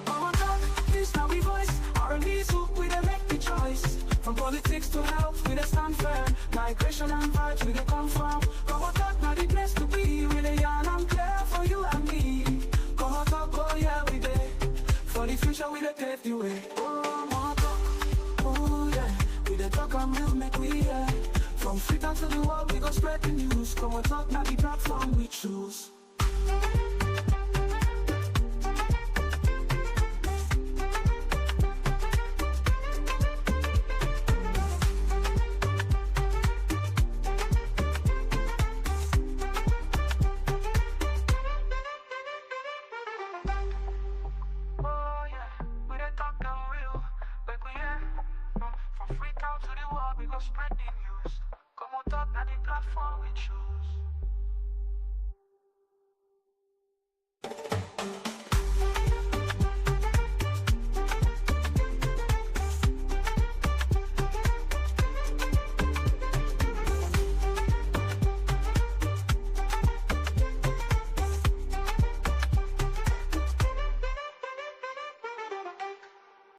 Come on, talk, this now we voice. Our knees hook, we dey make the choice. From politics to health, we dey stand firm. Migration and vibes, we dey come from. Come on, talk, now the place to be. We dey young and clear for you and me. Come on, talk, oh yeah, we dey. For the future, we dey pave the way. Oh, more talk, oh yeah. We dey talk and move, make we hear. From Freetown to the world, we go spread the news. Come on, talk, now the platform we choose.